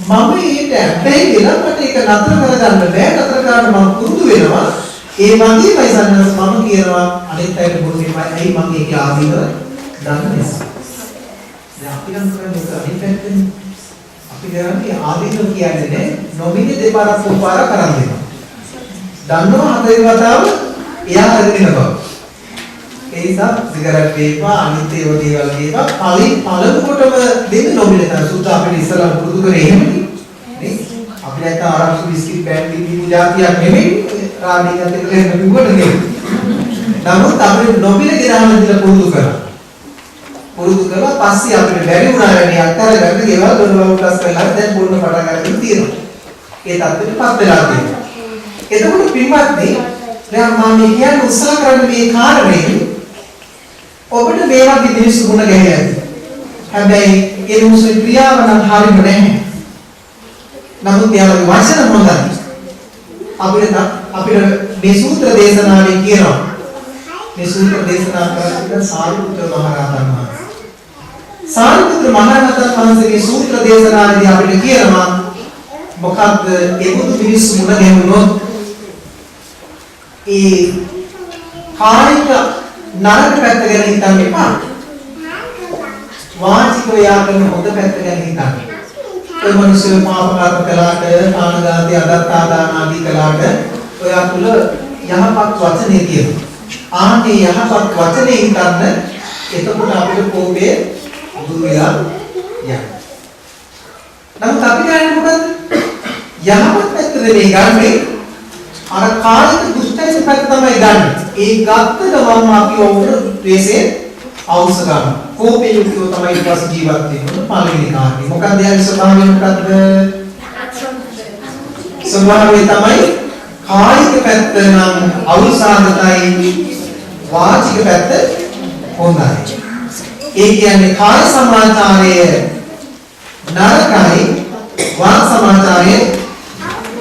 මම ඊට ඇබ්බැහි වෙලා මට ඒක නතර කරගන්න බෑ. නතර කරන්න මම පුරුදු වෙනවා. ඒ වගේමයි සන්නස් මම කියනවා අනිත් අයට බොරුනේ ඇයි මම ඒකේ ආදීනව දන්න නිසා. දැන් අපි නම් කරන්නේ අනිත් පැත්තෙන් අපි කරන්නේ ආදීනව කියන්නේ නොමිනේ දෙපාරක් තුන්පාරක් කරන් දෙනවා. දන්නවා හතරේ වතාව එයා හරින බව. ඒ නිසා සිගරට් වේවා අනිත් ඒවා දේවල් වේවා පළමු කොටම දෙන්න නොමිනේ තමයි සුද්ධ අපිට ඉස්සලා පුරුදු කරේ එහෙමනේ. නේ? අපි නැත්නම් ආරක්ෂක බිස්කිට් බෑන් දීපු જાතියක් නෙමෙයි. රාණියත් එක්ක එහෙම කිව්වට නෙමෙයි. නමුත් අපිට නොමිනේ ගිරහම ඉඳලා පුරුදු කරා. පුරුදු කරලා පස්සේ අපිට බැරි වුණා වැඩි අත්තරගන්න ගෙවල් දොරවල් ප්ලස් කරලා දැන් බොන්න පටන් ගන්න තියෙනවා. ඒ තත්ත්වෙටපත් වෙලා තියෙනවා. එතකොට පින්වත්නි දැන් මම කියන්නේ උත්සාහ කරන්න මේ කාරණේ ඔබට මේ වගේ මිනිස්සු ගුණ ගැහෙන්නේ. හැබැයි ඒ මිනිස්සු ක්‍රියාව නම් හරිම නැහැ. නමුත් යාළුවෝ වචන හොඳයි. අපිට මේ සූත්‍ර දේශනාවේ කියනවා. මේ සූත්‍ර දේශනා කරන්නේ සාරිපුත්‍ර මහ රහතන් වහන්සේ. සාරිපුත්‍ර මහ රහතන් වහන්සේගේ සූත්‍ර දේශනාවේදී අපිට කියනවා මොකක්ද ඒ බුදු මිනිස්සු මුණ ගැහුනොත් ඒ කායික නරක පැත්ත ගැන හිතන්න එපා. වාචිකව යාගෙන හොඳ පැත්ත ගැන හිතන්න. ඒ මිනිස්සු පාප කර්ම කළාට, කාණගාති අදත්තාදාන ආදී කළාට ඔයා තුල යහපත් වචනේ තියෙනවා. ආන්නේ යහපත් වචනේ හිතන්න එතකොට අපේ කෝපය දුර වෙලා යනවා. නමුත් අපි කියන්නේ මොකද්ද? යහපත් පැත්ත දෙන්නේ ගන්නේ අර කායික දුෂ්ටයිස පැත්ත තමයි ගන්න. ඒ ගත්ත ගමන් අපි ඔවුන ද්වේෂයෙන් අවශ්‍ය ගන්න. කෝපේ යුක්තව තමයි ඊට පස්සේ ජීවත් වෙන්න පළවෙනි කාරණේ. මොකක්ද යාගේ ස්වභාවය මොකක්ද? ස්වභාවය තමයි කායික පැත්ත නම් අවුල්සහගතයි, වාචික පැත්ත හොඳයි. ඒ කියන්නේ කාය සමාචාරය නරකයි, වාක් සමාචාරය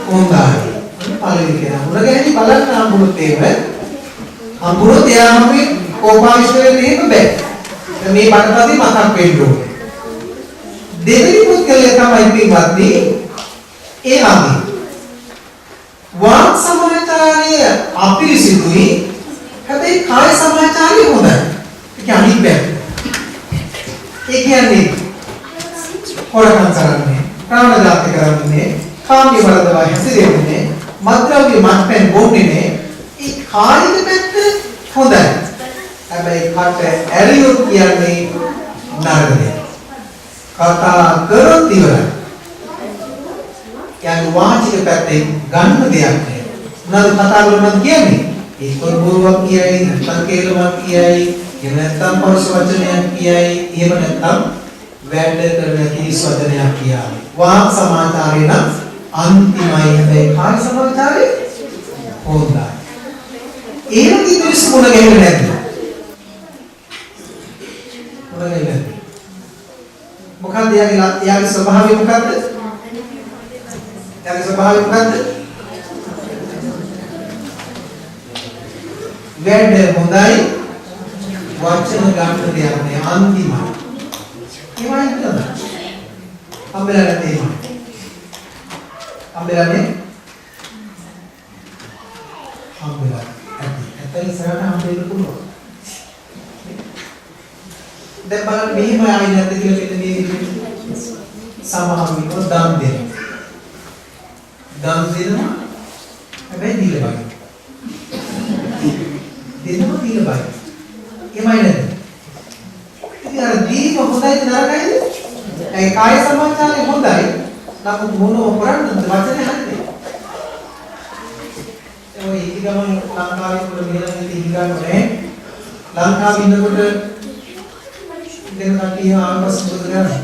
හොඳයි. පළවෙනි කෙනා මුණ ගැහෙනි බලන්න හම්බුනොත් එහෙම හම්බුනොත් එයාමගේ කෝපාවිෂයෙන් එහෙම බෑ. මේ බණපදේ මතක් වෙන්න ඕනේ. දෙවෙනි පුද්ගලයා තමයි පින්වත්නි එයාගේ වාක් සමාචාරය අපිරිසිදුයි. හැබැයි කාය සමාචාරය හොඳයි. ඒක අනිත් පැත්ත. ඒ කියන්නේ හොරකම් කරන්නේ, ප්‍රාණඝාත කරන්නේ, කාමී වරදවා හැසිරෙන්නේ, මත්ද්‍රව්‍ය මත්පැන් බොන්නේ නේ. ඒ කායික පැත්ත හොඳයි. හැබැයි කට ඇරියොත් කියන්නේ නරක දෙයක්. කතා කරොත් ඉවරයි. يعني වාචික පැත්තෙන් ගන්න දෙයක් නෑ. මොනවද කතා කරනවද කියන්නේ? ඒක බොරුවක් කියයි, නැත්නම් කේලමක් කියයි, එහෙම නැත්නම් පරුෂ වචනයක් කියයි, එහෙම නැත්නම් වැඩ කරන කිසි වචනයක් කියයි. වාක් සමාචාරය නම් අන්තිමයි. හැබැයි කාය සමාචාරය හොඳයි. ඒ වගේ මිනිස්සු මොන ගැහෙන්නේ නැද්ද? මොන ගැහෙන්නේ? මොකක්ද යාගේ ස්වභාවය මොකක්ද? යාගේ ස්වභාවය මොකක්ද? වැඩ හොඳයි වචන ගන්න දෙයක් නෑ අන්තිමයි. ඒවයි නේද? අම්බෙලා නැතේ. අම්බෙලානේ අම්බෙලා ඇත්තට ඉස්සරහට අම්බෙන්න පුළුවන්. දැන් බලන්න මෙහෙම ආයෙ නැද්ද කියලා මෙන්න මේ විදිහට සමහර විට දන් දෙනවා. දන් දෙනවා හැබැයි දීලා බයි. දෙනවා දීලා බයි. එමය නේද? ඉතින් අර දීම හොඳයිද නරකයිද? ඒ කාය සමාචාරය හොඳයි. නමුත් මොනව කරන්නද වචනේ හරිනේ. ඒ ඉතිගම ලංකාවේ වල මෙහෙම ඉතිගම නෑ. ලංකාවේ ඉන්නකොට දෙන කට්ටිය ආවස් මොකද කරන්නේ?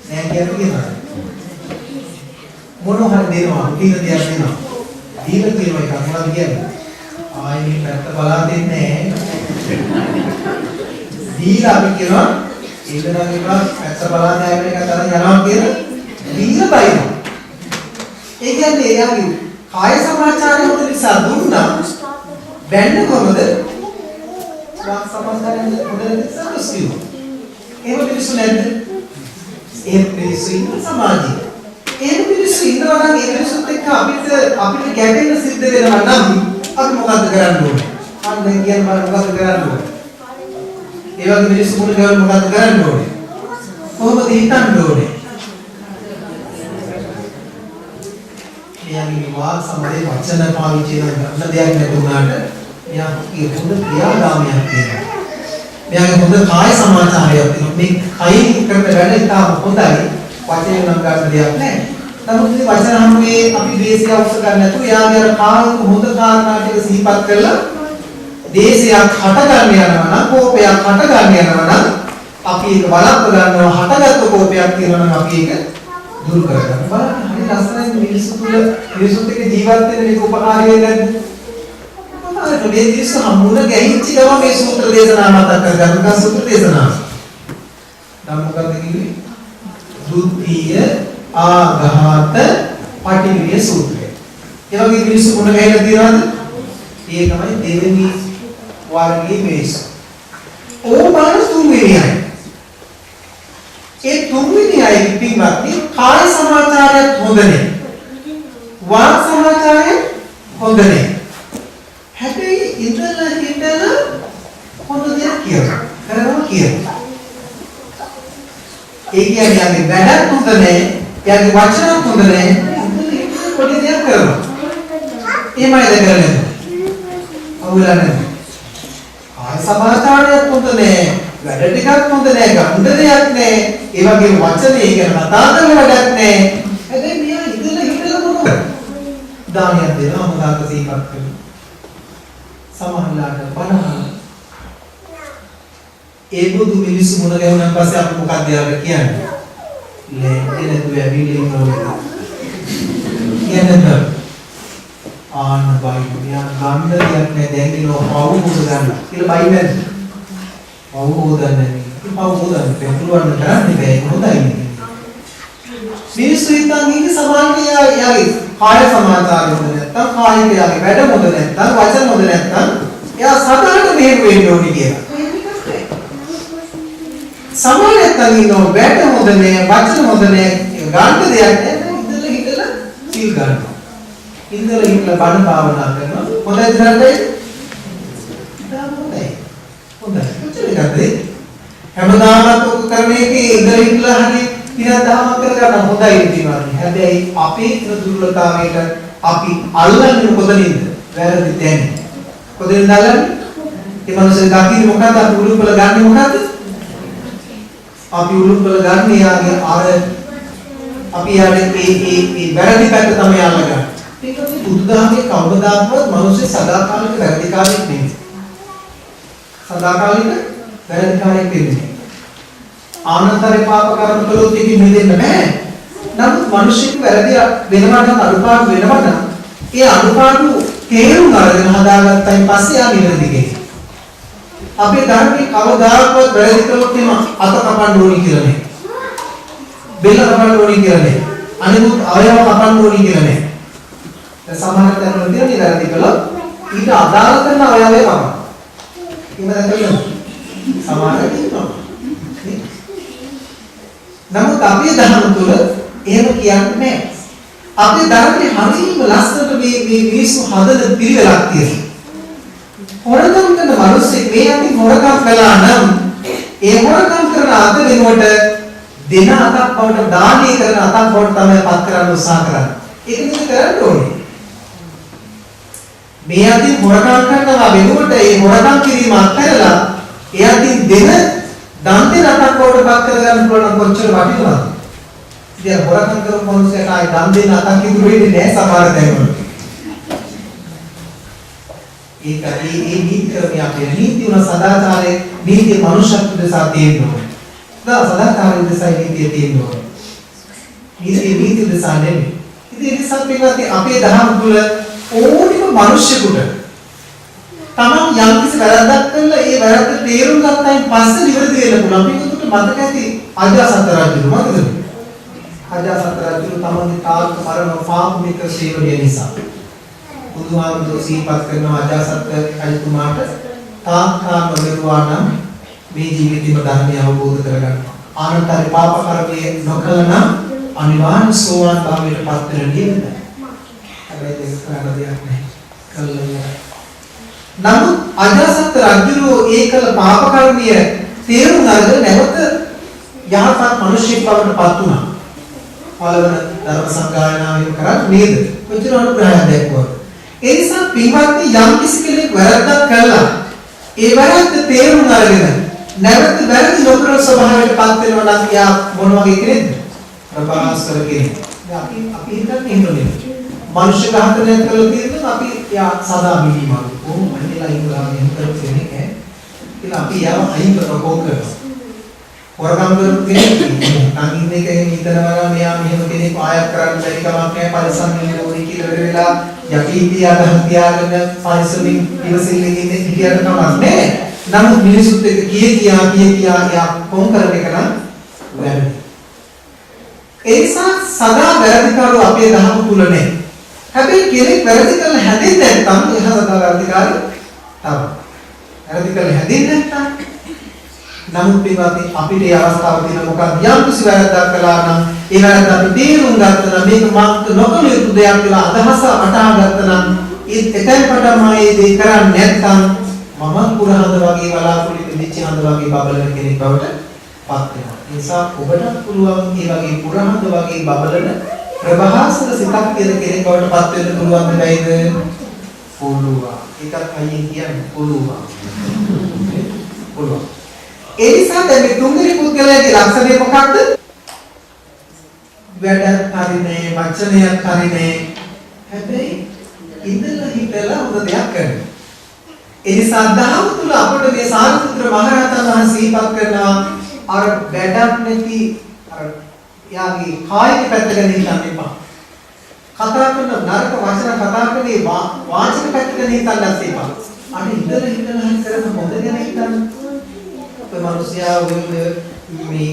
නෑ කියන්නේ මොනවා හරි දෙනවා කීන දෙයක් දෙනවා. දීලා තියෙනවා එක මොනවද කියන්නේ? ආයේ මේ පැත්ත බලා දෙන්නේ නෑ. දීලා අපි කියනවා ඉල්ලනවා කියනවා පැත්ත බලා දැයිම එක තරම් යනවා කියලා දීලා බයිනවා. ඒ කියන්නේ එයාගේ කාය සමාචාරය හොඳ නිසා දුන්නා බැන්න කොහොමද? සමාජයෙන් හොඳට සාකච්ඡා. එහෙම පිළිසු නැද්ද? එහෙම පිළිසු ඉන්න සමාජය. එහෙම පිළිසු ඉන්නවා නම් ඒ පිළිසුත් එක්ක අපිට ගැටෙන්න සිද්ධ වෙනවා නම් අපි මොකද්ද කරන්න ඕනේ? අන්න දැන් කියන බල මොකද්ද කරන්න ඕනේ? ඒ වගේ පිළිසු මුල ගාන මොකද්ද කරන්න ඕනේ? කොහොමද හිතන්න ඕනේ? එයාගේ වාක් සමරේ වචන පාවිච්චි කරන දෙයක් නැතුණාට එයාගේ හොඳ ක්‍රියාදාමයක් තියෙනවා. එයාගේ හොඳ කාය සමාචාරයක් තියෙනවා. මේ කයින් කරන වැඩ ඉතාම හොඳයි. වචනේ නම් ගන්න දෙයක් නැහැ. නමුත් මේ වචන හැමෝේ අපි දේශය අවශ්‍ය ගන්න නැතුව එයාගේ අර කායික හොඳ කාරණා ටික සිහිපත් කරලා දේශයක් හට ගන්න යනවා නම් කෝපයක් හට ගන්න යනවා නම් අපි ඒක බලප්ප ගන්නවා හටගත්තු කෝපයක් තියෙනවා නම් අපි ඒක දුරු කරගන්න. බලන්න හරි ලස්සනයි මිනිස්සුත් එක්ක ජීවත් වෙන්න මේක උපකාරී වෙන්නේ නැද්ද? මේ දිස්ස හම්බුන ගැහිච්ච ගම මේ සූත්‍ර දේශනා මතක් කරගන්න සූත්‍ර දේශනා. නම් මොකක්ද කිව්වේ? දුක්ඛීය ආඝාත පටිවිය සූත්‍රය. ඒ වගේ මිනිස්සු මොන ගැහිලා තියනවද? ඒ තමයි දෙවෙනි වර්ගයේ මිනිස්සු. ඕබාන තුන්වෙනියයි. ඒ තුන්වෙනියයි පිටුපත් කාය සමාචාරයත් හොඳ නැහැ. වාක් සමාචාරයත් හොඳ නැහැ. හැබැයි ඉඳලා හිටලා හොඳ දෙයක් කියනවා. කරනවා කියනවා. ඒ කියන්නේ යන්නේ වැඩක් හොඳ නැහැ. යන්නේ වචනක් හොඳ නැහැ. පොඩි දෙයක් කරනවා. එහෙමයි කරන්නේ. අවුලක් නැහැ. ආය සමාචාරයක් හොඳ නැහැ. වැඩ ටිකක් හොඳ නැහැ. ගන්න දෙයක් නැහැ. ඒ වගේ වචනේ ගැන කතා කරන වැඩක් නැහැ. හැබැයි මෙයා ඉඳලා හිටලා මොනවද? දානියක් දෙනවා මොකක්ද සීපත් කරනවා. සමහරලාට බලන්න ඒ බුදු මිනිස්සු මුණ ගැහුණාන් පස්සේ අපි මොකක්ද යාළුවා කියන්නේ? ලේන්නේ නැතුව ඇවිල්ලා ඉන්නවා. කියන්නේ ආන්න බයි මියා ගන්න දෙයක් නෑ දැන් ඉනෝ පවු මොකද ගන්න කියලා බයි නැද්ද? පවු හොදන්නේ. පවු හොදන්නේ පෙරළුවන්න කරන්නේ බෑ හොඳයි. මිනිස්සු හිතන් ඉන්නේ සමාජයේ යාගේ කාය සමාචාරය හොඳ නැත්තම් කායික යාගේ වැඩ හොඳ නැත්තම් වචන හොඳ නැත්තම් එයා සදාට මෙහෙම වෙන්න ඕනේ කියලා. සමාජයෙන් ඉන්නෝ වැඩ හොඳ නැහැ වචන හොඳ නැහැ ගන්න දෙයක් නැහැ ඉඳලා සීල් ගන්නවා. ඉඳලා හිටලා බණ භාවනා කරනවා. හොඳයි නේද? හොඳයි. කොච්චරද? හැමදාමත් ඔක කරන එකේ ඉඳලා හිටලා හරි ඉතින් දාම කරගන්න හොඳයි ඉතිනවා. හැබැයි අපේ දුර්වලතාවයට අපි අල්ලන්නේ කොතනින්ද? වැරදි දැන. කොතනින්ද අල්ලන්නේ? ඒ මනුස්සය දකින්න මොකද අපි උළුප්පල ගන්නෙ මොකද්ද? අපි උළුප්පල ගන්න යාගේ අර අපි යාගේ ඒ වැරදි පැත්ත තමයි අල්ලගන්නේ. ඒක මේ බුදුදහමේ කවදාවත් මනුස්සය සදාකාලික වැරදිකාරයෙක් නෙමෙයි. සදාකාලික වැරදිකාරයෙක් නෙමෙයි. ආනන්තරේ පාප කර්ම කළොත් ඉතින් මිදෙන්න බෑ. නමුත් මිනිස්සුක වැරදි වෙනවා නම් අනුපාඩු වෙනවා නම් ඒ අනුපාඩු තේරුම් අරගෙන හදාගත්තයින් පස්සේ ආ නිවැරදි කෙනෙක්. අපේ ධර්මයේ කවදාකවත් වැරදි කළොත් එම අත කපන්න ඕනි කියලා නෑ. බෙල්ල කපන්න ඕනි කියලා නෑ. අනිකුත් අවයව කපන්න ඕනි කියලා නෑ. දැන් සමහර තැන්වල තියෙන වැරදි කළොත් ඊට අදාළ කරන අවයවය කපන්න. එහෙම දැකලා සමහර තියෙනවා. නමුත් අපේ ධර්ම තුල එහෙම කියන්නේ නෑ. අපේ ධර්මයේ හරියම ලස්සනට මේ මිනිස්සු හදන පිළිවෙලක් තියෙනවා. හොරකම් කරන මිනිස්සෙක් මේ අතින් හොරකම් කළා නම් ඒ හොරකම් කරන අත වෙනුවට දෙන අතක් බවට දානය කරන අතක් බවට තමයි පත් කරන්න උත්සාහ කරන්නේ. ඒක නෙමෙයි කරන්න ඕනේ. මේ අතින් හොරකම් කරනවා වෙනුවට ඒ හොරකම් කිරීම අත්හැරලා ඒ අතින් දෙන දන් දෙන අතක් බවට පත් කරගන්න පුළුවන් කොච්චර වටිනවද? ඉතින් හොරකම් කරපු මිනිස්සුන්ට ආයි දන් දෙන අතක් ඉතුරු වෙන්නේ නැහැ සමහර තැන්වල. ඒ නීති ක්‍රමයේ අපේ නීති උන සදාචාරයේ නීති මනුෂ්‍යත්ව දෙසා තියෙනවා. සදාචාරයේ දෙසා නීතිය තියෙනවා. නීති දෙසා නෙමෙයි. ඉතින් ඒ නිසා පිටවත් අපේ දහම තුළ ඕනිම මනුෂ්‍යයෙකුට තමන් යම්කිසි වැරද්දක් කළා ඒ වැරද්ද තේරුම් ගත්තයින් පස්සේ නිවැරදි වෙන්න පුළුවන්. මේකට මතක ඇති අජාසත් රජු මතකද? අජාසත් රජු තමන්ගේ තාත්ත මරණ පාපමික සේවනය නිසා බුදුහාමුදුරුවෝ සිහිපත් කරනවා අජාසත් රජතුමාට තාක්කා නොදරුවා නම් මේ ජීවිතේම ධර්මය අවබෝධ කරගන්නවා. ආනන්තර පාප කර්මයේ නොකළ නම් අනිවාර්ය සෝවාන් භාවයට පත් වෙන නේද? හැබැයි ඒක කරන්න දෙයක් නැහැ. කළා. නමුත් අජාසත් රජුරෝ ඒකල පාප කර්මය තේරුම් අරගෙන නැවත යහපත් මිනිසෙක් බවට පත් වුණා. පළවන ධර්ම සංගායනාවෙන් කරන්නේ නේද? කොච්චර අනුග්‍රහයක් දැක්වුවා. ඒ නිසා පින්වත්නි යම් කිසි කෙනෙක් වැරද්දක් කළා ඒ වැරද්ද තේරුම් අරගෙන නැවත වැරදි නොකර ස්වභාවයට පත් වෙනවා නම් යා මොන වගේ කෙනෙක්ද? ප්‍රබාස්කර කෙනෙක්. අපි හිතන්නේ එහෙම නෙමෙයි. මනුෂ්‍ය ඝාතනයක් කළා කියනනම් අපි යා සදා බිලිමල්. ඕම මනිලා ඉන්නවා එහෙම කරපු කෙනෙක් ඈ. කියලා අපි යාව අයින් කරනවා. හොරගම් කරපු කෙනෙක් අංගින් එකෙන් හිතනවා මෙයා මෙහෙම කෙනෙක් ආයක් කරන්න බැරි කමක් නැහැ පරිසම් වෙන්න ඕනේ කියලා වෙලා යකීති අදහස් තියාගෙන පරිසමින් ඉවසිල්ලෙන් ඉන්නේ හිටියට කමක් නැහැ. නමුත් මිනිසුත් එක්ක කියා යා කොම් කරන එක නම් වැරදි. ඒ නිසා සදා වැරදිකාරෝ අපේ දහම තුල නැහැ. හැබැයි කෙනෙක් වැරදි කරලා හැදෙන්නේ නැත්නම් එහා සදා වැරදිකාරී තමයි. වැරදි කරලා හැදෙන්නේ නැත්නම් නමුත් පින්වත්නි අපිට ඒ අවස්ථාව තියෙන මොකක්ද යම් කිසි වැරද්දක් කළා නම් ඒ වැරද්ද අපි තේරුම් ගත්තා නම් මේක මම නොකළ යුතු දෙයක් කියලා අදහස වටහා ගත්තා නම් ඒ එතෙන් පටන් මේ දේ කරන්නේ නැත්නම් මම පුරහඳ වගේ බලාපොරොත්තු වෙච්ච හඳ වගේ බබලන කෙනෙක් බවට පත් වෙනවා. ඒ නිසා ඔබට පුළුවන් මේ වගේ පුරහඳ වගේ බබලන ප්‍රභාසර සිතක් තියෙන කෙනෙක් බවට පත් වෙන්න පුළුවන් නේද? පුළුවන්. ඒකත් අයියෙන් කියන්නේ පුළුවන්. පුළුවන්. ඒ නිසා දැන් මේ තුන්වෙනි පුද්ගලයාගේ ලක්ෂණය මොකක්ද? වැඩක් හරිනේ, වචනයක් හරිනේ. හැබැයි ඉඳලා හිටලා හොඳ දෙයක් කරනවා. ඒ නිසා දහම තුල අපිට මේ සාරිපුත්‍ර මහරහතන් වහන්සේ සිහිපත් කරනවා අර වැඩක් නැති අර යාගේ කායික පැත්ත ගැන හිතන්න එපා. කතා කරන නරක වචන කතා කරන්නේ වාචික පැත්ත ගැන හිතන්නත් එපා. අර ඉඳලා හිටලා හරි කරන හොඳ ගැන හිතන්න. අපේ මිනිස්යා මේ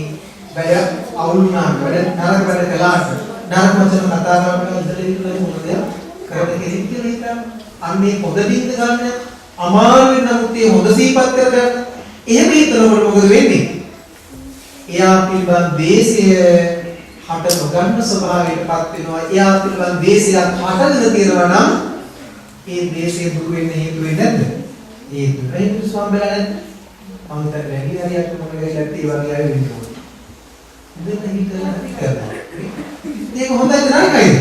වැඩ අවුල්ුණා වැඩ නරක වැඩ කළාට නරක වචන කතා කරනවා ඉඳලා හිටලා හොඳ දෙයක් කරන කෙනෙක් කියලා හිතන්න. අන්නේ පොද බින්ද ගන්න අමාරුවෙන් නමුත් ඒ හොඳ සීපත් කරගන්න. එහෙම හිතනකොට මොකද වෙන්නේ? එයා පිළිබඳ දේශය හට නොගන්න ස්වභාවයටපත් වෙනවා. එයා පිළිබඳ දේශයක් හටගෙන තියෙනවා නම් ඒ දේශය දුර වෙන්න හේතු වෙන්නේ නැද්ද? හේතු වෙන්නේ ස්වම්බල නැද්ද? මම හිතන්නේ වැඩි හරියක් මොකද වෙන්නේ ඒ වගේ අය වෙන්නේ. දෙන්න හිතලා කරනවා. මේක හොඳයි නරකයිද?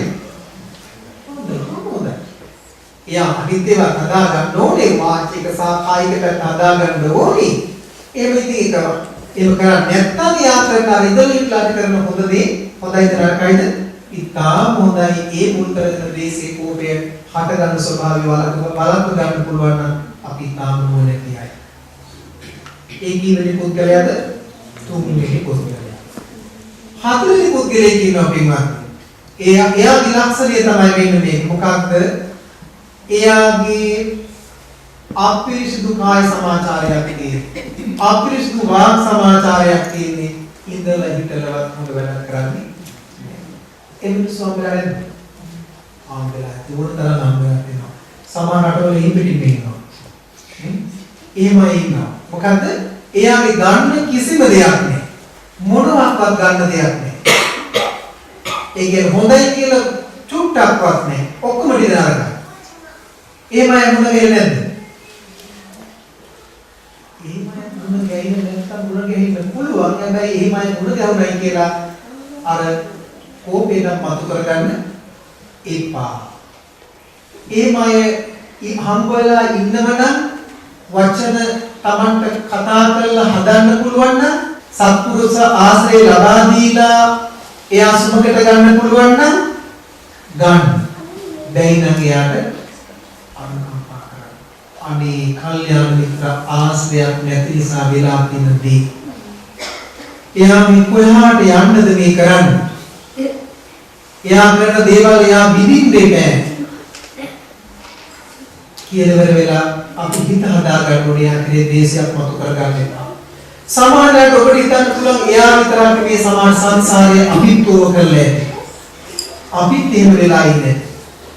හොඳයි. එයා අනිත්‍යව හදා ගන්න ඕනේ වාචික සහ කායික පැත්ත හදා ගන්න ඕනේ. එහෙම ඉතින් ඒක කරන්නේ නැත්නම් යා කරන ඉදලිටලා කරන හොඳ දේ හොඳයිද නරකයිද? ඉතාම හොඳයි. ඒ මුල් කරගෙන දේශේ කෝපය හට ගන්න ස්වභාවය වලක්ව ගන්න පුළුවන් නම් අපි ඉතාම මොලේ කියයි. ඒ කීවෙනි පුද්ගලයාද? තුන්වෙනි පුද්ගලයා. හතරවෙනි පුද්ගලයා කියනවා පින්වත්. එයාගේ ලක්ෂණය තමයි වෙන්නේ මේක. මොකක්ද? එයාගේ අපිරිසුදු කාය සමාචාරයක් තියෙන්නේ. අපිරිසුදු වාග් සමාචාරයක් තියෙන්නේ. ඉඳලා හිටලවත් හොඳ වැඩක් කරන්නේ. එමුතු සෝමරයන් ආම්බලා දුරතර නම් වෙනවා. සමහර රටවල ඉහිපිටින් ඉන්නවා. එහෙමයි ඉන්නවා. මොකද එයාගේ ගන්න කිසිම දෙයක් නැහැ. මොනවාක්වත් ගන්න දෙයක් නැහැ. ඒ කියන්නේ හොඳයි කියලා චුට්ටක්වත් නැහැ. ඔක්කොම දිනාරගන්න. එහෙමයි මොන වෙන්නේ නැද්ද? එහෙමයි මොන ගෑයිද නැත්තම් මොන ගෑයිද පුළුවන්. හැබැයි එහෙමයි මොන ගෑවුනයි කියලා අර කෝපේට මතු කරගන්න එපා. එහෙමයි හම්බවලා ඉන්නවනම් වචන Tamanට කතා කරලා හදන්න පුළුවන් නම් සත්පුරුෂ ආශ්‍රය ලබා දීලා එයා සුමකට ගන්න පුළුවන් නම් ගන්න. බැයි නම් එයාට අනුකම්පා කරන්න. අනේ කල්යාණ මිත්‍ර ආශ්‍රයක් නැති නිසා වෙලා තියෙන දේ. එයා මේ කොහාට යන්නද මේ කරන්නේ? එයා කරන දේවල් එයා විඳින්නේ නැහැ. කියලවර වෙලා අපි හිත හදාගන්න ඕනේ යන්නේ දේශයක් මතු කරගන්න එපා. සමාජයට ඔබට හිතන්න පුළුවන් එයා විතරක් මේ සමාජ සංසාරයේ අපිත්වව කරලා අපිත් එහෙම වෙලා ඉන්නේ.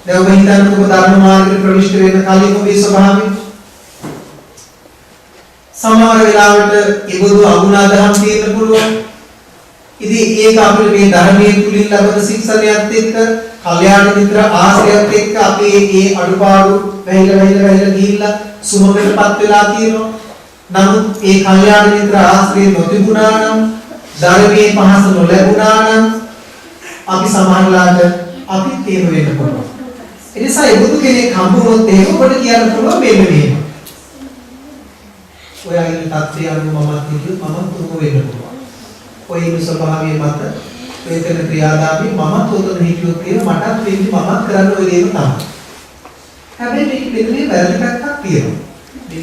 දැන් ඔබ හිතන්න ඔබ ධර්ම මාර්ගයට ප්‍රවිෂ්ඨ වෙන කලින් ඔබේ ස්වභාවය සමහර වෙලාවට ඒබඳු අගුණාදහම් තියෙන්න පුළුවන්. ඉතින් ඒක අපිට මේ ධර්මයේ තුලින් ලැබෙන ශික්ෂණයත් එක්ක කල්යාණ මිත්‍ර ආශ්‍රයත් එක්ක අපි මේ අඩුපාඩු වැහිලා ගිහිල්ලා සුමකටපත් වෙලා තියෙනවා. නමුත් ඒ කල්යාණ මිත්‍ර ආශ්‍රය නොතිබුණා නම් ධර්මයේ පහස නොලැබුණා නම් අපි සමානලාට අපිත් එහෙම වෙන්න පුළුවන්. ඒ නිසා ඒ බුදු කෙනෙක් හම්බුනොත් එහෙම ඔබට කියන්න පුළුවන් මෙන්න මේක. ඔයාගේ තත්ත්වය අනුව මමත් හිතුව මම තුරු වෙන්න පුළුවන්. ඔය ස්වභාවයේ මත වේතන ක්‍රියාදාමී මමත් උතන හිතුවොත් කියන මටත් වෙන්නේ මමත් කරන්න ඔය දේම තමයි. හැබැයි මේක මෙතනේ වැරදි පැත්තක් තියෙනවා.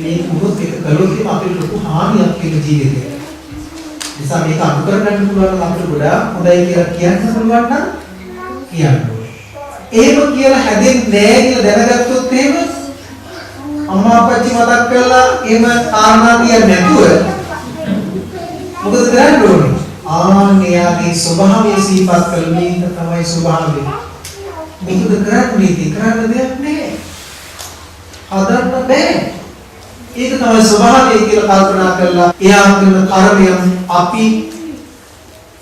මේ කුරුත් එක කළොත් එහෙම අපිට ලොකු හානියක් වෙන ජීවිතේ. නිසා මේක අඩු කරගන්න පුළුවන් නම් අපිට ගොඩාක් හොඳයි කියලා කියන්න පුළුවන් නම් කියන්න ඕනේ. එහෙම කියලා හැදෙන්නේ නැහැ කියලා දැනගත්තොත් එහෙම අම්මා අප්පච්චි මතක් කරලා එහෙම කාරණා කියන්නේ නැතුව මොකද කරන්න ඕනේ? ආන්‍යයාගේ ස්වභාවය සිහිපත් කළ මේක තමයි ස්වභාවය. මොකද කරන්නේ? කරන්න දෙයක් නැහැ. හදන්න බෑ. ඒක තමයි ස්වභාවය කියලා කල්පනා කරලා එයා කරන කර්මයන් අපි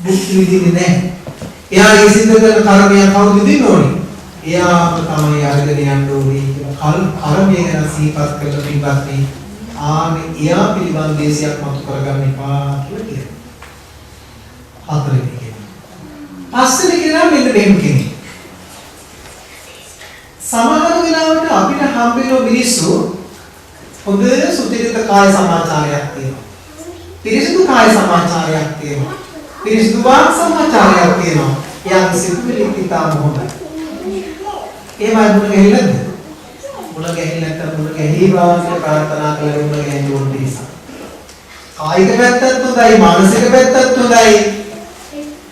දුක් විඳින්නේ නැහැ. එයාගේ සිද්ධ කරන කර්මයන් කවුද විඳින්න ඕනේ? එයා තමයි අරගෙන යන්න ඕනේ කියලා කර්මය ගැන සිහිපත් කරලා පිළිබඳව ආනේ එයා පිළිබඳ දේශයක් මතු කරගන්න එපා කියලා කියනවා. හතරෙනි කෙනා. පස්වෙනි කෙනා මෙන්න මෙහෙම කෙනෙක්. සමහර වෙලාවට අපිට හම්බෙන මිනිස්සු හොඳ සුචරිත කාය සමාචාරයක් තියෙනවා. පිරිසිදු කාය සමාචාරයක් තියෙනවා. පිරිසිදු වාග් සමාචාරයක් තියෙනවා. එයාගේ සිතුවිලි ඉතාම හොඳයි. ඒවයි මුල ගැහිලාද? මුල ගැහිලා නැත්නම් මුල ගැහිවා කියලා ප්‍රාර්ථනා කරලා මුල ගැහින්න ඕන නිසා. කායික පැත්තත් හොඳයි, මානසික පැත්තත් හොඳයි.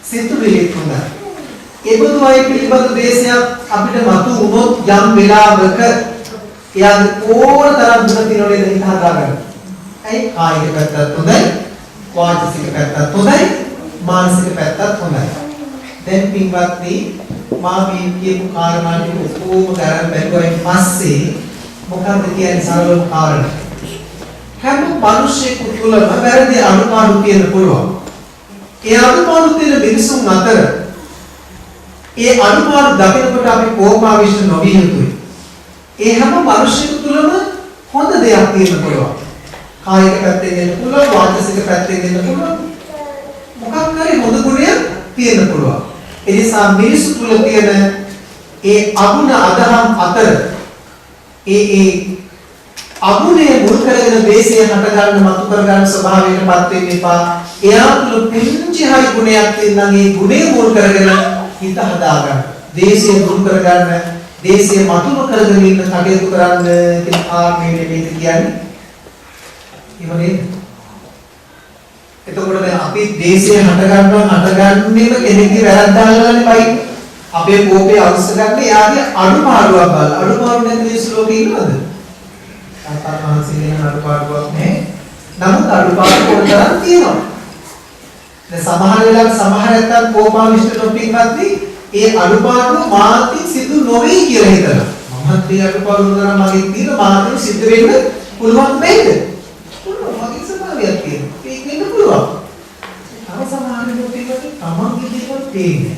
සිතුවිලි හොඳයි. ඒබඳු අය පිළිබඳ දේශයක් අපිට මතු වුණොත් යම් වෙලාවක එයාගේ ඕන තරම් දුර තිරෝලේ හිත හදාගන්න. ඇයි කායික පැත්තත් හොඳයි, වාචික පැත්තත් හොඳයි, මානසික පැත්තත් හොඳයි. දැන් පින්වත්නි මා මේ කියපු කාරණා ටික ඔක්කොම ගණන් බැලුවායින් පස්සේ මොකක්ද කියන්නේ සරලම කාරණා. හැම මිනිසෙකු තුළම වැරදි අනුපාඩු තියෙන පුළුවන්. ඒ අනුපාඩු තියෙන මිනිසුන් අතර ඒ අනුපාඩු දකිනකොට අපි කෝපාවිෂ්ඨ නොවිය යුතුයි. ඒ හැම මිනිසෙකු තුළම හොඳ දෙයක් තියෙන පුළුවන්. කායික පැත්තෙන් දෙන්න පුළුවන්, වාචික පැත්තෙන් දෙන්න පුළුවන්. මොකක් හරි හොඳ ගුණයක් තියෙන පුළුවන්. ඒ නිසා මිනිසු තුළ තියෙන ඒ අගුණ අදහම් අතර ඒ අගුණේ මුල් කරගෙන දේශය හට ගන්න මතු කර ගන්න ස්වභාවයකටපත් වෙන්න එපා. එයා තුළ පුංචි හරි ගුණයක් තියෙනවා. ඒ ගුණේ මුල් කරගෙන හිත හදා ගන්න. දේශය දුරු කර ගන්න, දේශය මතුම කරගෙන ඉන්න කටයුතු කරන්න කියන කාරණේ මේක කියන්නේ. එහෙම නේද? එතකොට දැන් අපි දේශය හටගන්නේම කෙනෙක්ගේ වැරද්දාලනේ බයි. අපේ කෝපය අවශ්‍ය ගන්න එයාගේ අඩුපාඩුවක් බලලා. අඩුපාඩු නැති මිනිස්සු ලෝකේ ඉන්නවද? අතමානසිකන අඩුපාඩුවක් නැහැ. නමුත් අඩුපාඩු පොඩ්ඩක් තියෙනවා. දැන් සමහර වෙලාවට සමහර නැත්තම් කෝපාවිෂ්ඨ ටොපික් එකක්දී ඒ අඩුපාඩු මාතින් සිදු නොවේ කියලා හිතනවා. මමත් මේ අඩුපාඩු කරා මගේ තියෙන මාතින් සිද්ධ වෙන්න පුළුවන් වෙයිද? පුළුවන්. මගේ ස්වභාවයක් තියෙනවා. ඒක වෙන්න පුළුවන්. තව සමහර ටොපික් වල තමන්ගේ දේවල් පේන්නේ.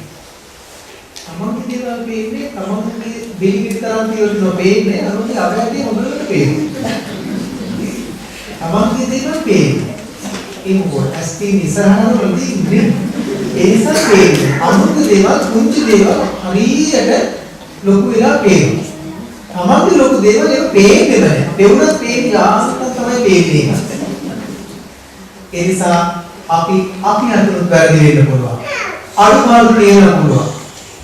තමන්ගේ දේවල් පේන්නේ තමන්ගේ දෙලිවිලි තරම් තියෙනවා පේන්නේ. අනුන්ගේ අභ්‍යන්තරය හොඳට පේන්නේ. තමන්ගේ දේවල් පේන්නේ. ඒ මොකද ඇස්තින් ඉස්සරහට වලදී ඉන්නේ ඒ නිසා පේන්නේ අමුතු දේවල් කුංචි දේවල් හරියට ලොකු වෙලා පේනවා තමන්ගේ ලොකු දේවල් ඒක පේන්නේ නැහැ පෙවුනත් පේන්නේ ආසන්න තමයි පේන්නේ ඒ නිසා අපි අතුරුත් වැරදි වෙන්න පුළුවන් අඩුපාඩු තේරෙන්න පුළුවන්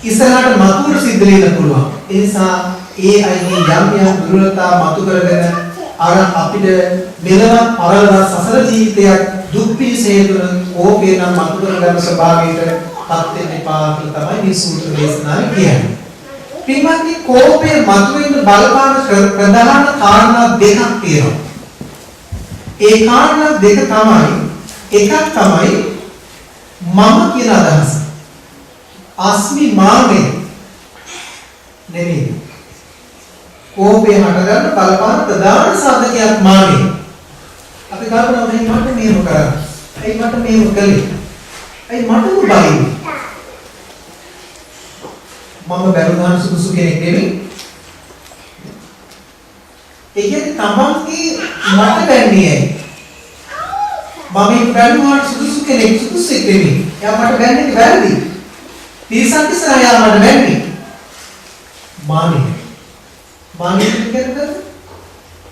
ඉස්සරහට මතුවර සිද්ධ වෙන්න පුළුවන් ඒ නිසා ඒ අයගේ යම් දුර්වලතා මතු කරගෙන අර අපිට මෙලවත් පරලවත් සසර ජීවිතයක් දුක් පිළිසේතුන ඕකේ නම් මතු කරගන්න ස්වභාවයට පත් වෙන්න එපා කියලා තමයි මේ සූත්‍ර දේශනාවේ කියන්නේ. පින්වත්නි කෝපය මතුවෙන්න බලපාන ප්‍රධාන කාරණා දෙකක් තියෙනවා. ඒ කාරණා දෙක තමයි එකක් තමයි මම කියන අදහස. අස්මි මානෙ නෙමෙයි. කෝපය හටගන්න බලපාන ප්‍රධාන සාධකයක් මානෙ. අපි කල්පනා කරන්නේ මට මේව කරා. ඇයි මට මේව කළේ? ඇයි මට උබයි? මම බැලුවාම සුදුසු කෙනෙක් නෙමෙයි. ඒ කියන්නේ තමන්ගේ මට බැන්නේ ඇයි? මම බැලුවාම සුදුසු කෙනෙක් සුදුසුෙක් නෙමෙයි. එයා මට බැන්නේ වැරදි. පිරිසක් ඉස්සරහා යා මට බැන්නේ. මානෙ කියන්නේ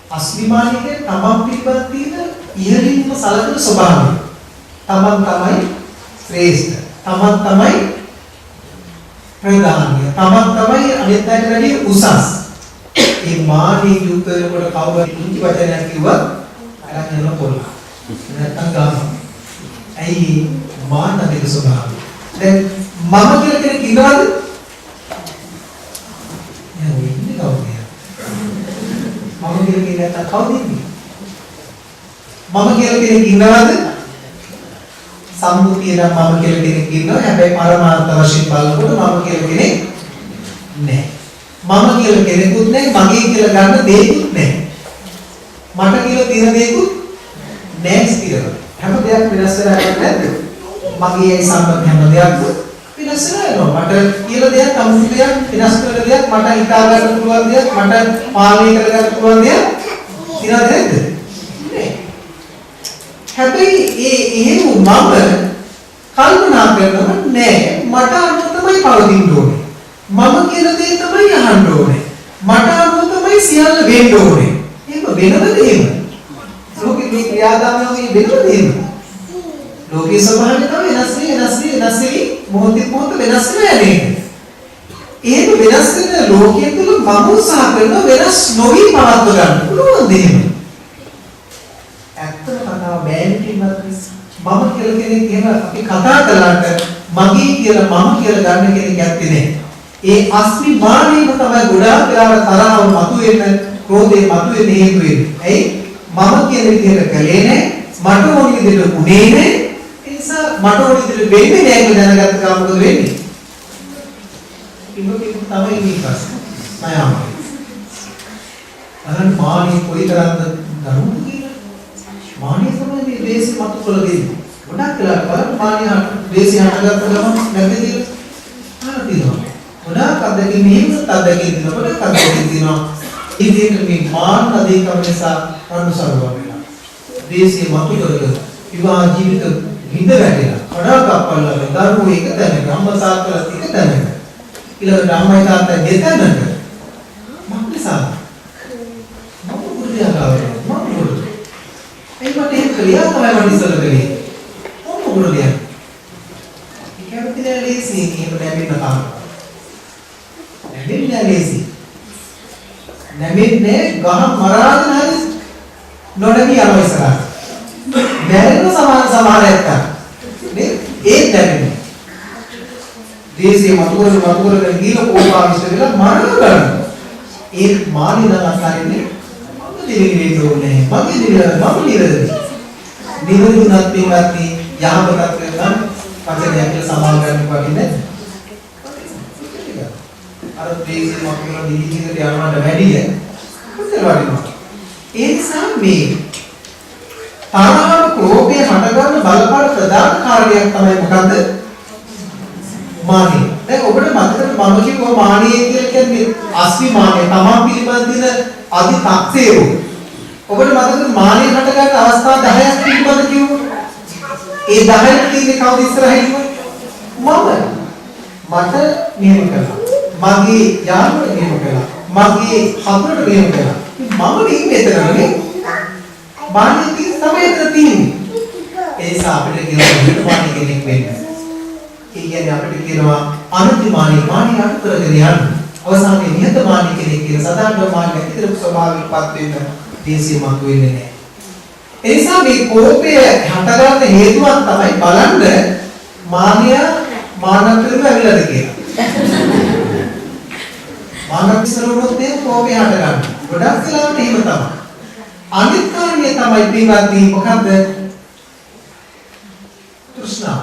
අස්මිමානිකේ තමන් පිළිබඳ තියෙන ඉහළින්ම සලකන ස්වභාවය. තමන් තමයි ශ්‍රේෂ්ඨ. තමන් තමයි ප්‍රධානීය. තමන් තමයි අනිත් අයට වැඩිය උසස්. මේ මානෙ යුක්ත වෙනකොට කවුරු කිසි වචනයක් කිව්වත් අරන් යන පොළ. නැත්තම් ගාම. ඇයි මාන්නගේ ස්වභාවය. දැන් මම කියලා කෙනෙක් ඉන්නවද? නෑ ඔය ඉන්නේ කවුද? මම කියලා කියන්නේ නැත්නම් කවුද ඉන්නේ? මම කියලා කෙනෙක් ඉන්නවද? සම්මුතිය නම් මම කියලා කෙනෙක් ඉන්නවා. හැබැයි පරමාර්ථ වශයෙන් බලනකොට මම කියලා කෙනෙක් නැහැ. මම කියලා කෙනෙකුත් නැහැ. මගේ කියලා ගන්න දෙයක්වත් නැහැ. මට කියලා තියෙන දෙයක්වත් නැහැ ස්ථිරව. හැම දෙයක් වෙනස් වෙලා නැද්ද? මගේ ඒ සම්බන්ධ හැම දෙයක්ම වෙනස් වෙනවා. මට කියලා දෙයක් අමුතු දෙයක් වෙනස් කරන දෙයක් මට හිතා ගන්න පුළුවන් දෙයක් මට පාලනය කරගන්න පුළුවන් දෙයක් තියනද නැද්ද? නෑ. හැබැයි එහෙම මම කල්පනා කරනවා නෑ මට අනුව තමයි පවතින්න ඕනේ. මම කියන දේ තමයි අහන්න ඕනේ. මට අනුව තමයි සියල්ල වෙන්න ඕනේ. ඒක වෙනවද එහෙම? ලෝකේ මේ ක්‍රියාදාමයේ වෙනවද එහෙම? ලෝකේ ස්වභාවය තමයි වෙනස් වෙවි මොහොතින් මොහොත වෙනස් වෙලා යන්නේ. ඒක වෙනස් වෙන ලෝකයේ තුල මම උත්සාහ කරන වෙනස් නොවි පවත්ව ගන්න පුළුවන් දෙයක්. ඇත්තම කතාව බෑන්ටින්වත් මම කියලා කෙනෙක් එහෙම අපි කතා කළාට මගේ කියලා මම කියලා ගන්න කෙනෙක් ඇත්තේ නැහැ. ඒ අස්මි මානෙම තමයි ගොඩාක් වෙලාවට තරහව මතුවෙන්න, ක්‍රෝධය මතුවෙන්න හේතු වෙන්නේ. ඇයි? මම කියන විදිහට කළේ නැහැ. මට ඕන විදිහට උනේ නැහැ. මට ඕන විදිහට වෙන්නේ නැහැ කියලා දැනගත්ත ගමන් මොකද වෙන්නේ? ඉන්නකෙ තමයි මේ ප්‍රශ්නේ. මම අරන් මානේ කොයිතරම්ද දරුණු කියලා. මානේ තමයි මේ දේශේ මතු කළ දෙන්නේ. ගොඩක් වෙලාවට බලන්න මානේ දේශේ හටගත්ත ගමන් නැද්ද කියලා? තියෙනවා. ගොඩක් අත්දැකීම් මෙහෙම අත්දැකීම් දෙනවා. ගොඩක් අත්දැකීම් දෙනවා. ඉතින් මේ මාන අධිකම නිසා අනුසාරව වෙනවා. දේශේ මතු කරගෙන විවාහ ජීවිත විඳ වැටෙනවා. කඩක් අපල්ලා දරුවෝ එක තැනක අම්මා තාත්තලා එක තැනක. ඊළඟට අම්මයි තාත්තයි දෙතැනක. මක්නිසා මම පුරුදියාගාවේ මම පුරුදු. ඒ මට ඒක ක්‍රියා තමයි මම ඉස්සර කළේ. මොන පුරුදියා? ඒකත් නෑ ලේසි කියන්න නැවෙන්න කාම. නැවෙන්නේ ලේසි. නැවෙන්නේ ගහ මරාගෙන හරි නොනවි යනවා ඉස්සරහ. දැනෙන සමහර ඇත්තා නේ ඒත් දැනෙන්නේ දේශේ මතුවර ගිහින් කෝපාවිෂ්ඨ වෙලා මරණ ගන්නවා ඒ මානින අසාරින්නේ මම දෙවියන් දෝනේ මගේ නිවැරදි මම නිවැරදි නිවැරදිුණත් පින්වත්නි යහපතක් වෙනවා වචනයක් කියලා සමාල් ගන්න වටින්නේ අර ප්‍රේසි මොකක්ද දිලිහිකට යනවට වැඩිය කොච්චර වටිනවද ඒ නිසා මේ තරහව ක්‍රෝධය හටගන්න බලපාන ප්‍රධාන කාරණයක් තමයි මොකද්ද මානිය. දැන් ඔබට මතකද මම කිව්වා මානිය කියලා කියන්නේ අස්විමානිය තමන් පිළිබඳ දින අදි තක්සේරු. ඔබට මතකද මානිය හට ගන්න අවස්ථා 10ක් පිළිබඳ කිව්වා. ඒ 10ක් තියෙන්නේ කවුද ඉස්සරහින් ඉන්නේ? මට මෙහෙම කළා. මගේ යාළුවට මෙහෙම කළා. මගේ හතුරට මෙහෙම කළා. මම ඉන්නේ එතනනේ. මානිය තමයි එතන තියෙන්නේ. ඒ නිසා අපිට කියනවා නිර්මාණය කෙනෙක් වෙන්න. ඒ කියන්නේ අපිට කියනවා අනුතිමානී මානිය අට කරගෙන යන්න. අවසානයේ නිහතමානී කෙනෙක් කියන සදාන්වමානී ඇතිකරපු ස්වභාවයටපත් වෙන්න දේශීය මතු වෙන්නේ නැහැ. ඒ නිසා මේ කෝපය හටගන්න හේතුවක් තමයි බලන්න මානිය මානකතරම ඇවිල්ලාද කියලා. මානකතරවලුත් මේ කෝපය හටගන්න. ගොඩක් වෙලාවට එහෙම තමයි. අනිත් කාරණේ තමයි පින්වත්නි මොකද්ද? තෘෂ්ණාව.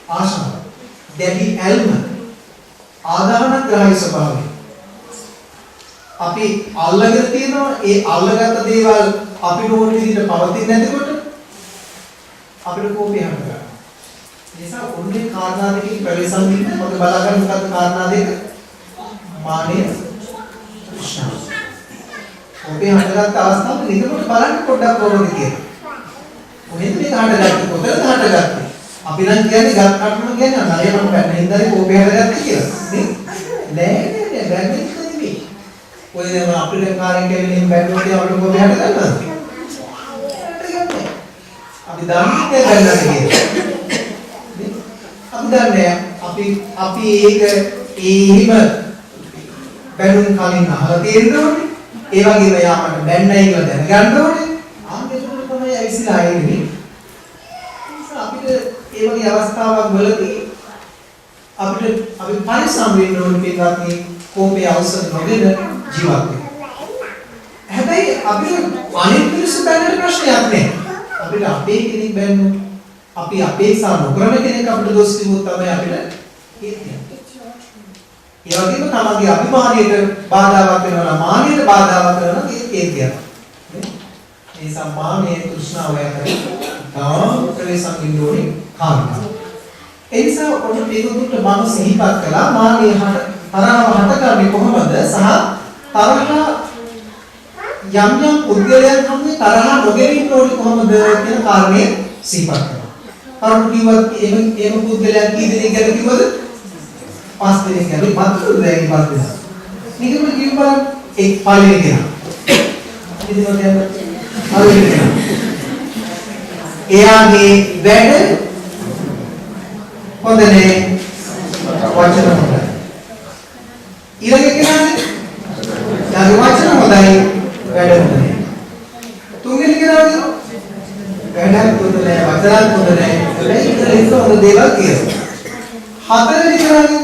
ආශාව. දැඩි ඇල්ම. ආදානග්‍රහී ස්වභාවය. අපි අල්ලගෙන තියෙනවා ඒ අල්ලගත්ත දේවල් අපිට ඕන විදිහට පවතින්නේ නැතිකොට අපිට කෝපය හටගන්නවා. ඒ නිසා ඔන්නේ කාරණා දෙකකින් ප්‍රවේශම් වෙන්න මොකද බලාගන්න මොකද්ද කාරණා දෙක? මානෙ තෘෂ්ණාව. කෝපය හටගත්ත අවස්ථාවේ නිතරම බලන්න පොඩ්ඩක් කොහොමද කියලා. මොකෙන්ද මේක හටගත්තේ? කොතනද හටගත්තේ? අපි නම් කියන්නේ ගත් කටුන කියන්නේ අනේ මම බැන්න හින්දානේ කෝපය හටගත්තේ කියලා. නේ? නෑ බැන්නේ නෙමෙයි. ඔය දැන් අපිට කාර්යයක් කියන්නේ බැන්නොත් අපිට කෝපය හටගන්නවද? අපි දන්නේ බැන්නද කියලා. අපි දන්නේ අපි ඒක එහෙම බැනුම් කලින් අහලා තියෙනවනේ. ඒ වගේම යාමට බැන්නයි කියලා දැනගන්න ඕනේ. ආන්දේට තමයි ඇවිස්සලා ආයේ. අපිට ඒ වගේ අවස්ථාවක් වලදී අපිට අපි පරිස්සම් වෙන්න ඕනේ පිටාත්මේ කෝපය අවසන් නොගෙන ජීවත් වෙන්න. හැබැයි අපිට අනිත් මිනිස්සු බැලන ප්‍රශ්නයක් නෑ. අපිට අපේ කෙනෙක් බැන්නොත් අපි අපේක්ෂා නොකරන කෙනෙක් අපිට දොස් කිව්වොත් තමයි අපිට කියන්නේ. ඒ වගේම තමන්ගේ අභිමානයට බාධාවක් වෙනවා නම් මානයට බාධාවක් වෙනවා නම් ඒක කියන්නේ. මේ සම්මානයේ තෘෂ්ණාව යටතේ තාම ප්‍රවේශම් විඳෝනේ කාරණා. ඒ නිසා ඔන්න මේකට මම සිහිපත් කළා මානයේ තරහව හටගන්නේ කොහොමද සහ තරහ යම් යම් පුද්ගලයන් හමුවේ තරහ නොගෙන ඉන්න ඕනේ කොහොමද කියන කාරණේ සිහිපත් කළා. කරුණු කිව්වත් එහෙම පුද්ගලයන් කී දෙනෙක් ගැන කිව්වද? 5 දෙනෙක් ගැන මතුරුද දැන් 5 දෙනා. නිකම්ම කිව්වා එක් පළවෙනි කෙනා. ඉතින් එයාගේ වැඩ හොඳනේ වචන හොඳයි. ඊළඟ කෙනානේ යාගේ වචන හොඳයි වැඩ හොඳයි. තුන්වෙනි කෙනාගේ වැඩ හොඳ නැහැ වචන හොඳ නැහැ. ඒක හොඳ දේවල් කියනවා. හතරවෙනි කෙනාගේ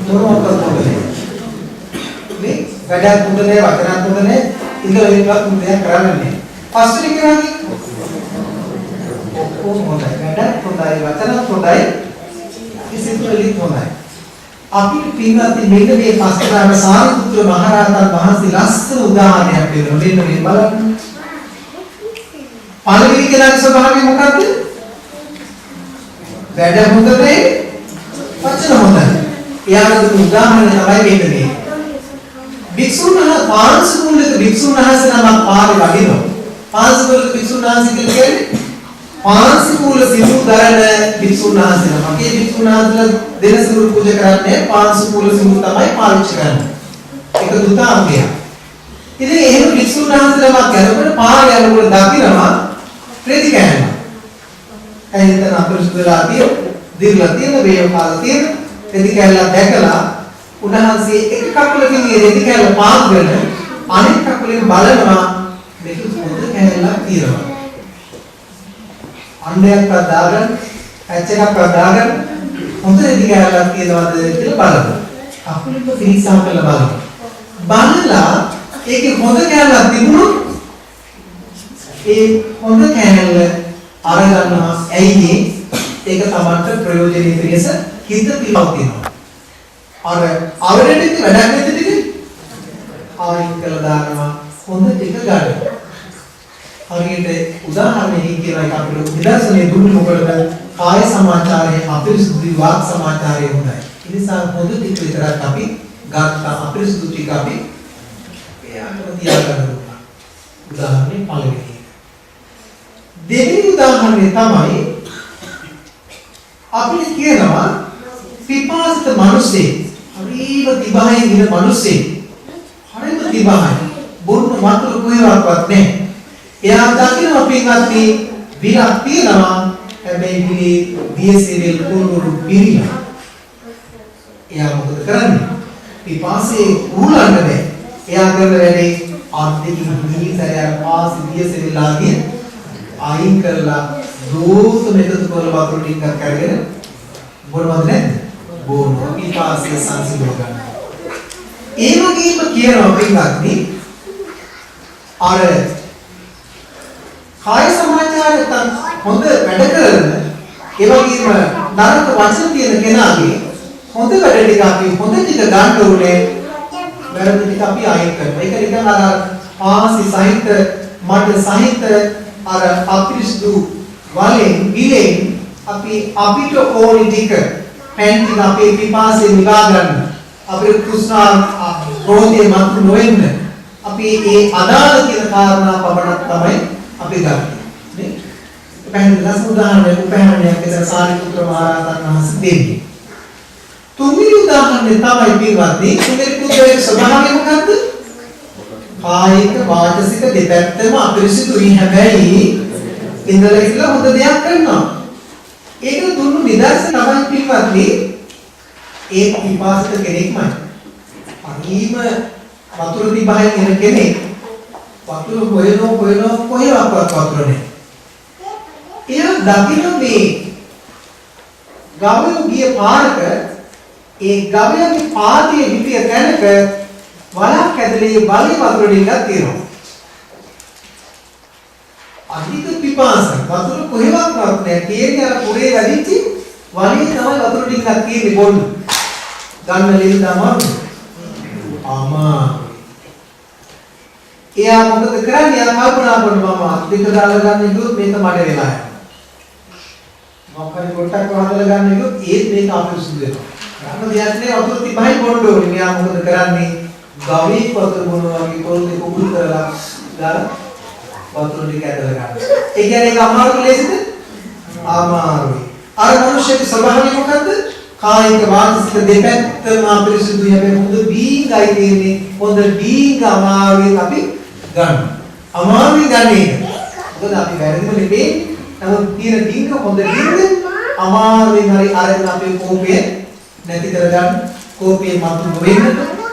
මොනවද හොඳයි. මේ වැඩ හොඳ නැහැ වචන හොඳ නැහැ. ඉතින් ඒකත් දෙයක් කරන්නේ නැහැ. පස්වෙනි කෙනාගේ ඔක්කොම හොඳයි. වැඩ හොඳයි වචන හොඳයි. ඉසිතුලිත් හොඳයි. අපිට පින්වත්නි මෙන්න මේ පස්තරාම සාරිපුත්‍ර මහ රහතන් වහන්සේ ලස්සන උදාහරණයක් දෙනවා. මෙන්න මේ බලන්න. පළවෙනි කෙනාගේ ස්වභාවය මොකක්ද? වැඩ හොඳ නැහැ වචන හොඳයි. එයාගේ උදාහරණය තමයි මෙන්න මේ. භික්ෂුන් වහන්සේ පාංශුකූලික භික්ෂුන් වහන්සේ නමක් පාරේ වඩිනවා. පාංශුකූලික භික්ෂුන් වහන්සේ කියන්නේ පාංශුකූල සිවුරු දරන භික්ෂුන් වහන්සේ නමක්. මේ භික්ෂුන් වහන්සේලා දෙන සිවුරු පූජා කරන්නේ පාංශුකූල සිවුරු තමයි පාවිච්චි කරන්නේ. ඒක දුතාංගයක්. ඉතින් එහෙම භික්ෂුන් වහන්සේලා නමක් යනකොට පාරේ යනකොට දකිනවා ප්‍රතිකෑම. එතන අපරිසුදලා තියෙන, දිර්ලා තියෙන, වේව කාලා තියෙන ප්‍රතිකෑල්ල දැකලා උන්වහන්සේ එක කකුලකින් ඒ රෙදි කැල්ල පාගගෙන අනෙක් කකුලෙන් බලනවා මේක පොද කැල්ලක් තියෙනවා. අණ්ඩයක් දාගෙන ඇච්චකක් දාගෙන හොඳ රෙදි කැල්ලක් තියෙනවද කියලා බලනවා. කකුලෙන් පිරික්සා කරලා බලනවා. බලලා ඒකේ හොඳ කෑල්ලක් තිබුණොත් ඒ හොඳ කෑල්ල අරගන්නවා. ඇයි ඒක තමන්ට ප්‍රයෝජනෙයි පිණිස හිත පිළිපදිනවා. අර අවරෙන්ට වැඩක් නැති ටික ආයින් කළා දානවා. හොඳ ටික ගන්න. හරියට උදාහරණයකින් කියනවා එක අපිට නිදර්ශනය දුන්නේ මොකටද? කාය සමාචාරය අපිරිසුදු වාක් සමාචාරය හොඳයි. ඒ නිසා හොඳ ටික විතරක් අපි ගත්ත අපිරිසුදු ටික අපි එයාටම තියාගන්න ඕන. උදාහරණේ පළවෙනි. දෙවෙනි උදාහරණය තමයි අපිට කියනවා පිපාසිත මිනිස්සේ හරිම තිබහයෙන් ඉන්න මිනිස්සේ හරිම තිබහයි බොන්න වතුර කොහෙවත් නැහැ. එයා දකින්න පින්වත්නි විලක් තියනවා. හැබැයි විලේ දියසෙල් කුරුළු පිරිලා. එයා මොකද කරන්නේ? පිපාසයේ උහුලන්න බෑ. එයා කරන වැඩේ අද්දකින් නිසාර පාස් දියසෙල් ලාගේ අයින් කරලා දෝෂ මෙතන කරලා වතුර ටිකක් කරගෙන බොනවද නැද්ද? බොනවා. පිපාසය සංසිඳව ගන්න. ඒ වගේම කියනවා පින්වත්නි අර කාය සමාචාරය හොඳ වැඩ කරන ඒ වගේම නරක වචන තියෙන කෙනාගේ හොඳ වැඩ ටික අපි හොඳ ටික ගන්න ඕනේ. වැරදි ටික අපි අයින් කරනවා. ඒක නිකන් අර ආසි සහිත මඩ සහිත අර අපිරිසුදු වලින් විලෙන් අපි අපිට ඕනි ටික පැන් ටික අපේ පිපාසය නිවා ගන්න. අපේ කුස්නා රෝධයේ මතු නොවෙන්න අපි ඒ අදාළ කියන කාරණා පමණක් තමයි අපි ගන්න. නේ? පැහැදිලිද? උදාහරණයක් විතර සාරිපුත්‍ර මහ රහතන් වහන්සේ දෙන්නේ. තුන්වෙනි උදාහරණය තමයි පින්වත්නි තුන්වෙනි පුද්ගලයේ ස්වභාවය මොකද්ද? කායික වාචසික දෙපැත්තම අපිරිසිදුයි. හැබැයි ඉඳලා ඉඳලා හොඳ දෙයක් කරනවා. ඒක දුන්නු නිදර්ශන තමයි පින්වත්නි ඒ පිපාසිත කෙනෙක්මයි. අනිම වතුර දිබහින් එන කෙනෙක් වතුර හොයනෝ කොහෙවත් වතුර නැහැ. එයා දකින්න මේ ගවයෝ ගිය පාරක ඒ ගවයාගේ පාදයේ හිටිය තැනක වලක් ඇතුලේ බලි වතුර ටිකක් තියෙනවා. අධික පිපාසය වතුර කොහෙවත් නැහැ. තේරෙන්නේ අර පුරේ වැඩිච්ච වලේ තමයි වතුර ටිකක් තියෙන්නේ බොන්න. ගන්න ලෙඩ තමයි. එයා මොකද කරන්නේ? එයා කල්පනා කරනවා මම දෙක දාලා ගන්න ගියොත් මේක මට වෙලා යනවා. මොකද කොටක් වහදලා ගන්න ගියොත් ඒත් මේක අපිරිසුදු වෙනවා. ගන්න දෙයක් නෑ වතුර තිබයි බොන්න ඕනේ. මෙයා මොකද කරන්නේ? ගවී වතුර බොනවා වගේ පොල්ලේ කුකුල් කරලා දාලා වතුර ටික ඇදලා ගන්න. ඒ කියන්නේ ඒක අමාරු ලේසිද? අමාරුයි. අර මනුෂ්‍යගේ ස්වභාවය මොකද්ද? කායික වාචික දෙපැත්තම අපිරිසුදු. හැබැයි හොඳ බීගයි තියෙන්නේ. හොඳ බීග අමාරුවෙන් අපි ගන්න. අමාරුයි ගන්නේ. මොකද අපි වැරදිම නෙමෙයි. නමුත් තියෙන බීග හොඳ බීග අමාරුවෙන් හරි අරගෙන අපේ කෝපය නැති කරගන්න. කෝපයේ මතු නොවෙන්න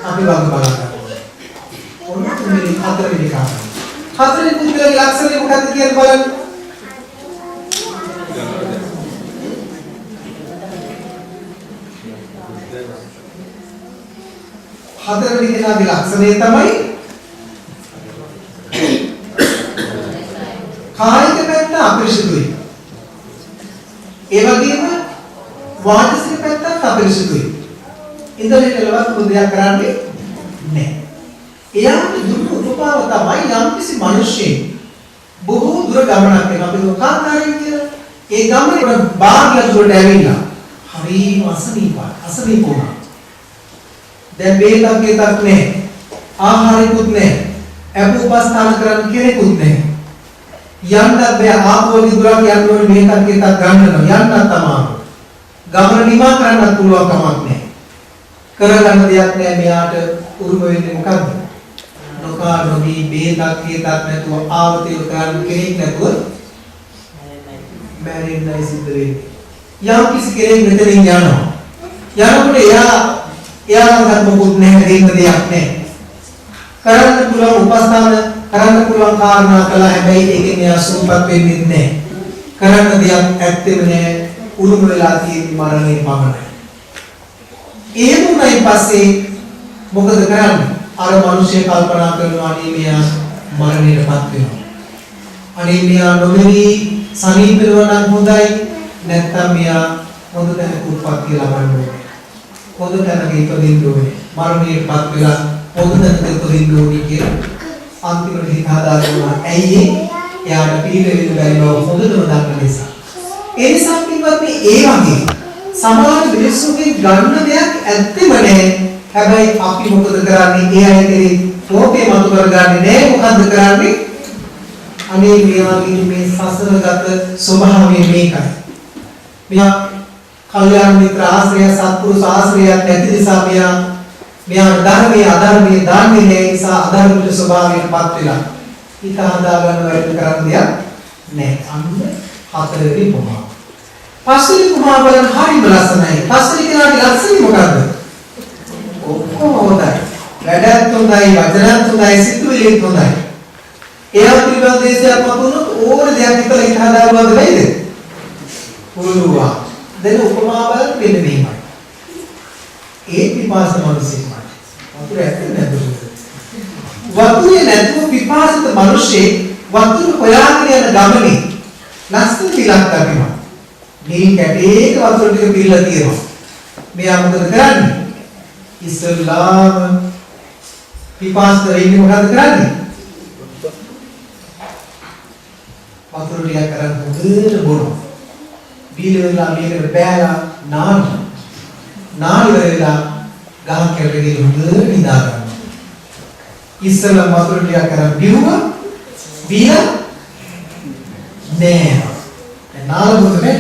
අපි වග බලා ගන්න ඕනේ. ඔන්න මේ හතරවෙනි කාරණා. හතරවෙනි පුද්ගලගේ ලක්ෂණය මොකක්ද කියලා බලන්න. හතරවෙනි කෙනාගේ ලක්ෂණය තමයි කායික පැත්ත අපිරිසුදුයි. ඒ වගේම වාචික පැත්තත් අපිරිසුදුයි. ඉඳලා ඉතලවත් මුදයක් කරන්නේ නැහැ. එයාට දුන්නු උපපාව තමයි යම්කිසි මිනිස්සෙක් බොහෝ දුර ගමනක් යන අපි කාකාරයෙන් කියලා. ඒ ගමනේ බාහිර දුරට ඇවිල්ලා හරිම අසනීප වුණා. දැන් බේතක් එකක් නැහැ. ආහාරයකුත් නැහැ. අපෝපස්ථාන කරන්න කෙනෙකුත් නැහැ. යන්නත් බෑ. ආපෝලි දුරක් යන්න ඕනේ මේකක් එකක් ගන්න නම් යන්නත් අමාරුයි. ගමන නිමා කරන්නත් පුළුවන් කමක් නැහැ. කරගන්න දෙයක් නැහැ. මෙයාට උරුම වෙන්නේ මොකද්ද? නොකා නොදී බේතක් එකක් නැතුව ආවතේ කරන්න කෙනෙක් නැතුව මැරෙන්නයි සිද්ධ වෙන්නේ. යම් කිසි කෙනෙක් මෙතනින් යනවා. යනකොට එයාට මොකුත් නැහැ, දෙන්න දෙයක් නැහැ. කරන්න පුළුවන් උපස්ථාන කරන්න පුළුවන් කාරණා කළා. හැබැයි ඒකෙන් එයා සූපත් වෙන්නේ නැහැ. කරන්න දෙයක් ඇත්තෙම නැහැ. උරුම වෙලා තියෙන මරණය පමණයි. එහෙම වුණායින් පස්සේ මොකද කරන්නේ? අර මිනිස්සේ කල්පනා කරනවා අනේ මෙයා මරණයටපත් වෙනවා. අනේ මෙයා නොමෙවි සනීප වෙනවා නම් හොඳයි. නැත්තම් මෙයා හොඳ තැනක උත්පත්ති ලබන්න ඕනේ. හොඳ තැනක ඉපදින්න ඕනේ. මරණයටපත් වෙලා හොඳ තැනක ඉපදින්න ඕනේ කියලා අන්තිමට හිත හදාගන්නවා. ඇයි එයාට පිළිවෙල බැරිව හොඳටම දන්න නිසා. ඒ නිසා පින්වත්නි ඒ වගේ සමාජ මිනිස්සුන්ගේ ගන්න දෙයක් ඇත්තෙම නැහැ. හැබැයි අපි මොකද කරන්නේ? ඒ අය කෙරේ කෝපය මතු කරගන්නේ නැහැ. මොකද්ද කරන්නේ? අනේ මෙයාගේ මේ සසරගත ස්වභාවය මේකයි. මෙයා කල්යාණ මිත්‍ර ආශ්‍රය සත්පුරුෂ ආශ්‍රය නැති නිසා මෙයා ධර්මයේ අධර්මයේ දාන්නේ නැහැ. නිසා අධර්මික ස්වභාවයටපත් වෙලා හිත හදා ගන්න වැඩ කරන්න දෙයක් නැහැ. අන්න හතරවෙනි ප්‍රමාණ. පස්වෙනි ප්‍රමාණ බලන්න හරිම ලස්සනයි. පස්වෙනි කෙනාගේ ලක්ෂණය මොකද්ද? ඔක්කොම හොඳයි. වැඩත් හොඳයි, වචනත් හොඳයි, සිතුවිලිත් හොඳයි. එයා පිළිබඳ දේශයක් වතුනොත් ඕන දෙයක් හිතලා හිත හදාගන්නවද වෙයිද? පුළුවන්. දැන් උපමා බලන්න වෙන මේමයි. ඒ පිපාස මිනිස්සෙක්මයි. වතුර ඇත්තේ නැද්ද? වතුරේ නැතුව පිපාසිත මිනිස්සේ වතුර හොයාගෙන යන ගමනේ ලස්සන පිලක් දකිනවා. මේ කැටේක වතුර ටික පිරලා තියෙනවා. මෙයා මොකද කරන්නේ? ඉස්සල්ලාම පිපාසිත වෙන්නේ මොකද කරන්නේ? වතුර ටික කරන් හොඳට බොනවා. බීලෙලා මේකට බෑලා නාන වෙලා ගහක් කැරගෙන හොඳට නිදා ගන්නවා. ඉස්සෙල්ලා වතුර ටික කරන් බිව්වා. බීලා නෑ. නාලුද මේ?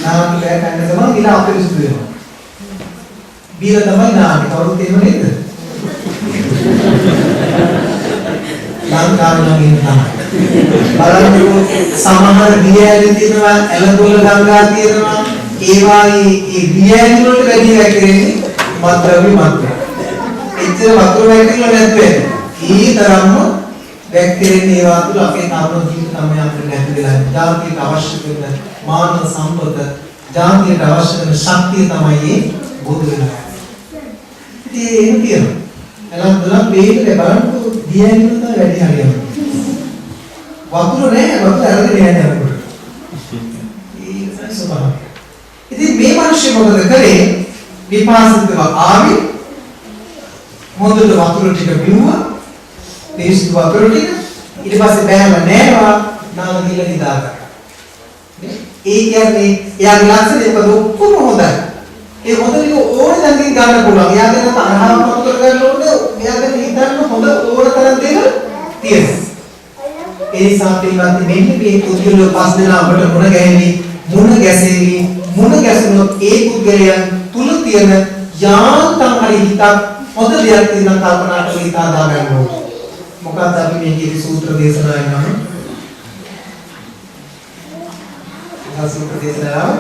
නාලු ලෑ කන්න ගමන් ඉලා අපිරිසුදු වෙනවා. බීලා තමයි නාන්නේ. කවුරුත් එහෙම නේද? ලංකාවේ නම් ඉන්න තමයි. බලන්නකෝ සමහර දියැලි තියෙනවා, ඇලදොල ගංගා තියෙනවා. ඒවායේ ඒ දියැලි වලට වැඩි වැක්කෙන්නේ මත්ද්‍රව්‍ය මාත්‍රා. එච්චර වතුර වැක්කෙලා නැත්නම් ඒ තරම්ම වැක්කෙන්නේ ඒවා තුළ අපේ තරුණ ජීවිත තමයි අපිට නැති වෙලා. ජාතියට අවශ්‍ය කරන මානව සම්පත, ජාතියට අවශ්‍ය කරන ශක්තිය තමයි මේ බුදු වෙනවා. ඉතින් ඒක කියනවා. එලන්දලම් මේක බලන්නකෝ දියැලි වල තමයි වැඩි හරියන්නේ. වතුර නෑ වතුර අරගෙන යන්නේ අපිට. ඒක ස්වභාවය. ඉතින් මේ මිනිස්සු මොකද කරේ? විපාසිතව ආවේ හොඳට වතුර ටික බිව්වා. පිරිසිදු වතුර ටික ඊට පස්සේ බෑලා නෑවා නාල දීලා නිදාගත්තා. ඒ කියන්නේ එයාගේ ලක්ෂණය මොකද ඔක්කොම හොඳයි. ඒ හොඳ ටික ඕනේ දැනකින් ගන්න පුළුවන්. එයාගේ නම් අරහාම වතුර ගන්න ඕනේ. එයාගේ හිතන්න හොඳ ඕන තරම් දේවල් තියෙනවා. ඒ නිසා පින්වත්නි මෙන්න මේ පුද්ගලයෝ පස් දෙනා අපට මුණ ගැසෙනොත් ඒ පුද්ගලයන් තුල තියෙන යාන්තම් හරි හිතක් හොඳ දෙයක් තියෙන කල්පනා කරලා හිත හදා ගන්න ඕනේ. මොකක්ද අපි මේ කියන සූත්‍ර දේශනාවෙන් නම් සූත්‍ර දේශනාව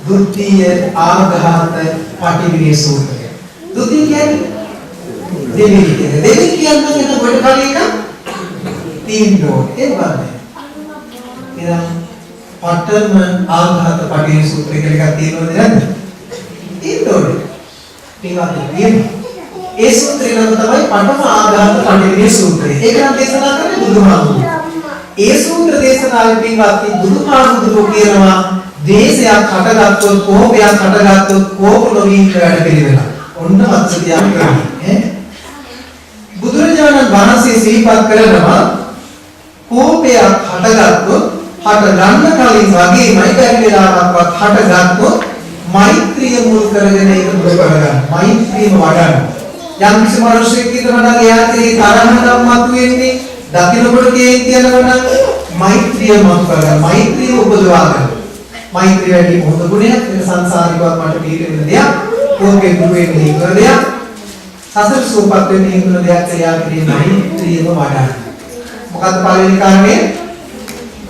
දුක්ඛය ආඝාත පටිවිණේ සූත්‍රය. දුක්ඛය කියන්නේ දෙවිලි කියන්නේ එතන කොට කාලේ එක තීන්දුව ඒ වගේ. එනම් පඨම ආඝාත පටිවිණේ සූත්‍රය කියලා එකක් තියෙනවද නැද්ද? තීන්දුව. ඒ සූත්‍රය නම් තමයි පඨම ආඝාත පටිවිණේ සූත්‍රය. ඒක නම් දේශනා කරන්නේ බුදුහාමුදුරුවෝ. ඒ සූත්‍ර දේශනාවේ පින්වත්නි බුදුහාමුදුරුවෝ කියනවා දේශයක් හටගත්තොත් කෝපයක් හටගත්තොත් කෝප නොවීම වැඩ පිළිවෙල. ඔන්න අත්‍යවශ්‍යම කරන්නේ. බුදුරජාණන් වහන්සේ සිහිපත් කරනවා කෝපයක් හටගත්තොත් හට ගන්න කලින් වගේමයි බැරි වෙලාවක්වත් හටගත්තොත් මෛත්‍රිය මුල් කරගෙන ඒක දුරු කරගන්න. මෛත්‍රියම වඩන්න. යම් කිසි මිනිසෙක් ඉදමනම් එයාගේ තරහ නම් මතුවෙන්නේ දකින්නකොට කේන්ති යනවා නම් මෛත්‍රිය මතු කරගන්න. මෛත්‍රිය උපදවා ගන්න. මෛත්‍රිය වැඩි හොඳ ගුණයක්. ඒක සංසාරිකවත් මට පිළිවෙල දෙයක්. කෝපේ දුර වෙන්නේ ඉවර දෙයක්. සසර සූපත් වෙන්නේ ඉවර දෙයක්. එයාගේ මෛත්‍රියම වඩන්න. මොකද පළවෙනි කාරණේ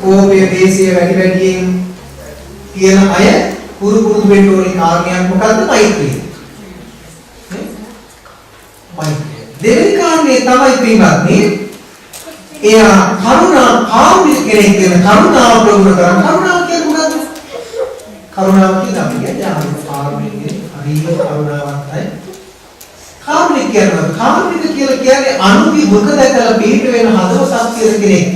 කෝපයේ දේශය වැඩියෙන් තියෙන අය පුරුදු වෙන්න ඕනේ කාරණයක් මොකද්ද? මෛත්‍රිය. මෛත්‍රිය. දෙවෙනි කාරණේ තමයි පින්වත්නි එයා කරුණා කාරුණික කෙනෙක් වෙන කරුණාව ප්‍රගුණ කරන. කරුණාව කියන්නේ මොකද්ද? කරුණාව කියන අපි කියන්නේ කාර්මිකේ හරිය කරුණාවන්තයි. කාර්මික කියනවා කාර්මික කියලා කියන්නේ අනුන්ගේ දුක දැකලා පිහිට වෙන හදවතක් තියෙන කෙනෙක්.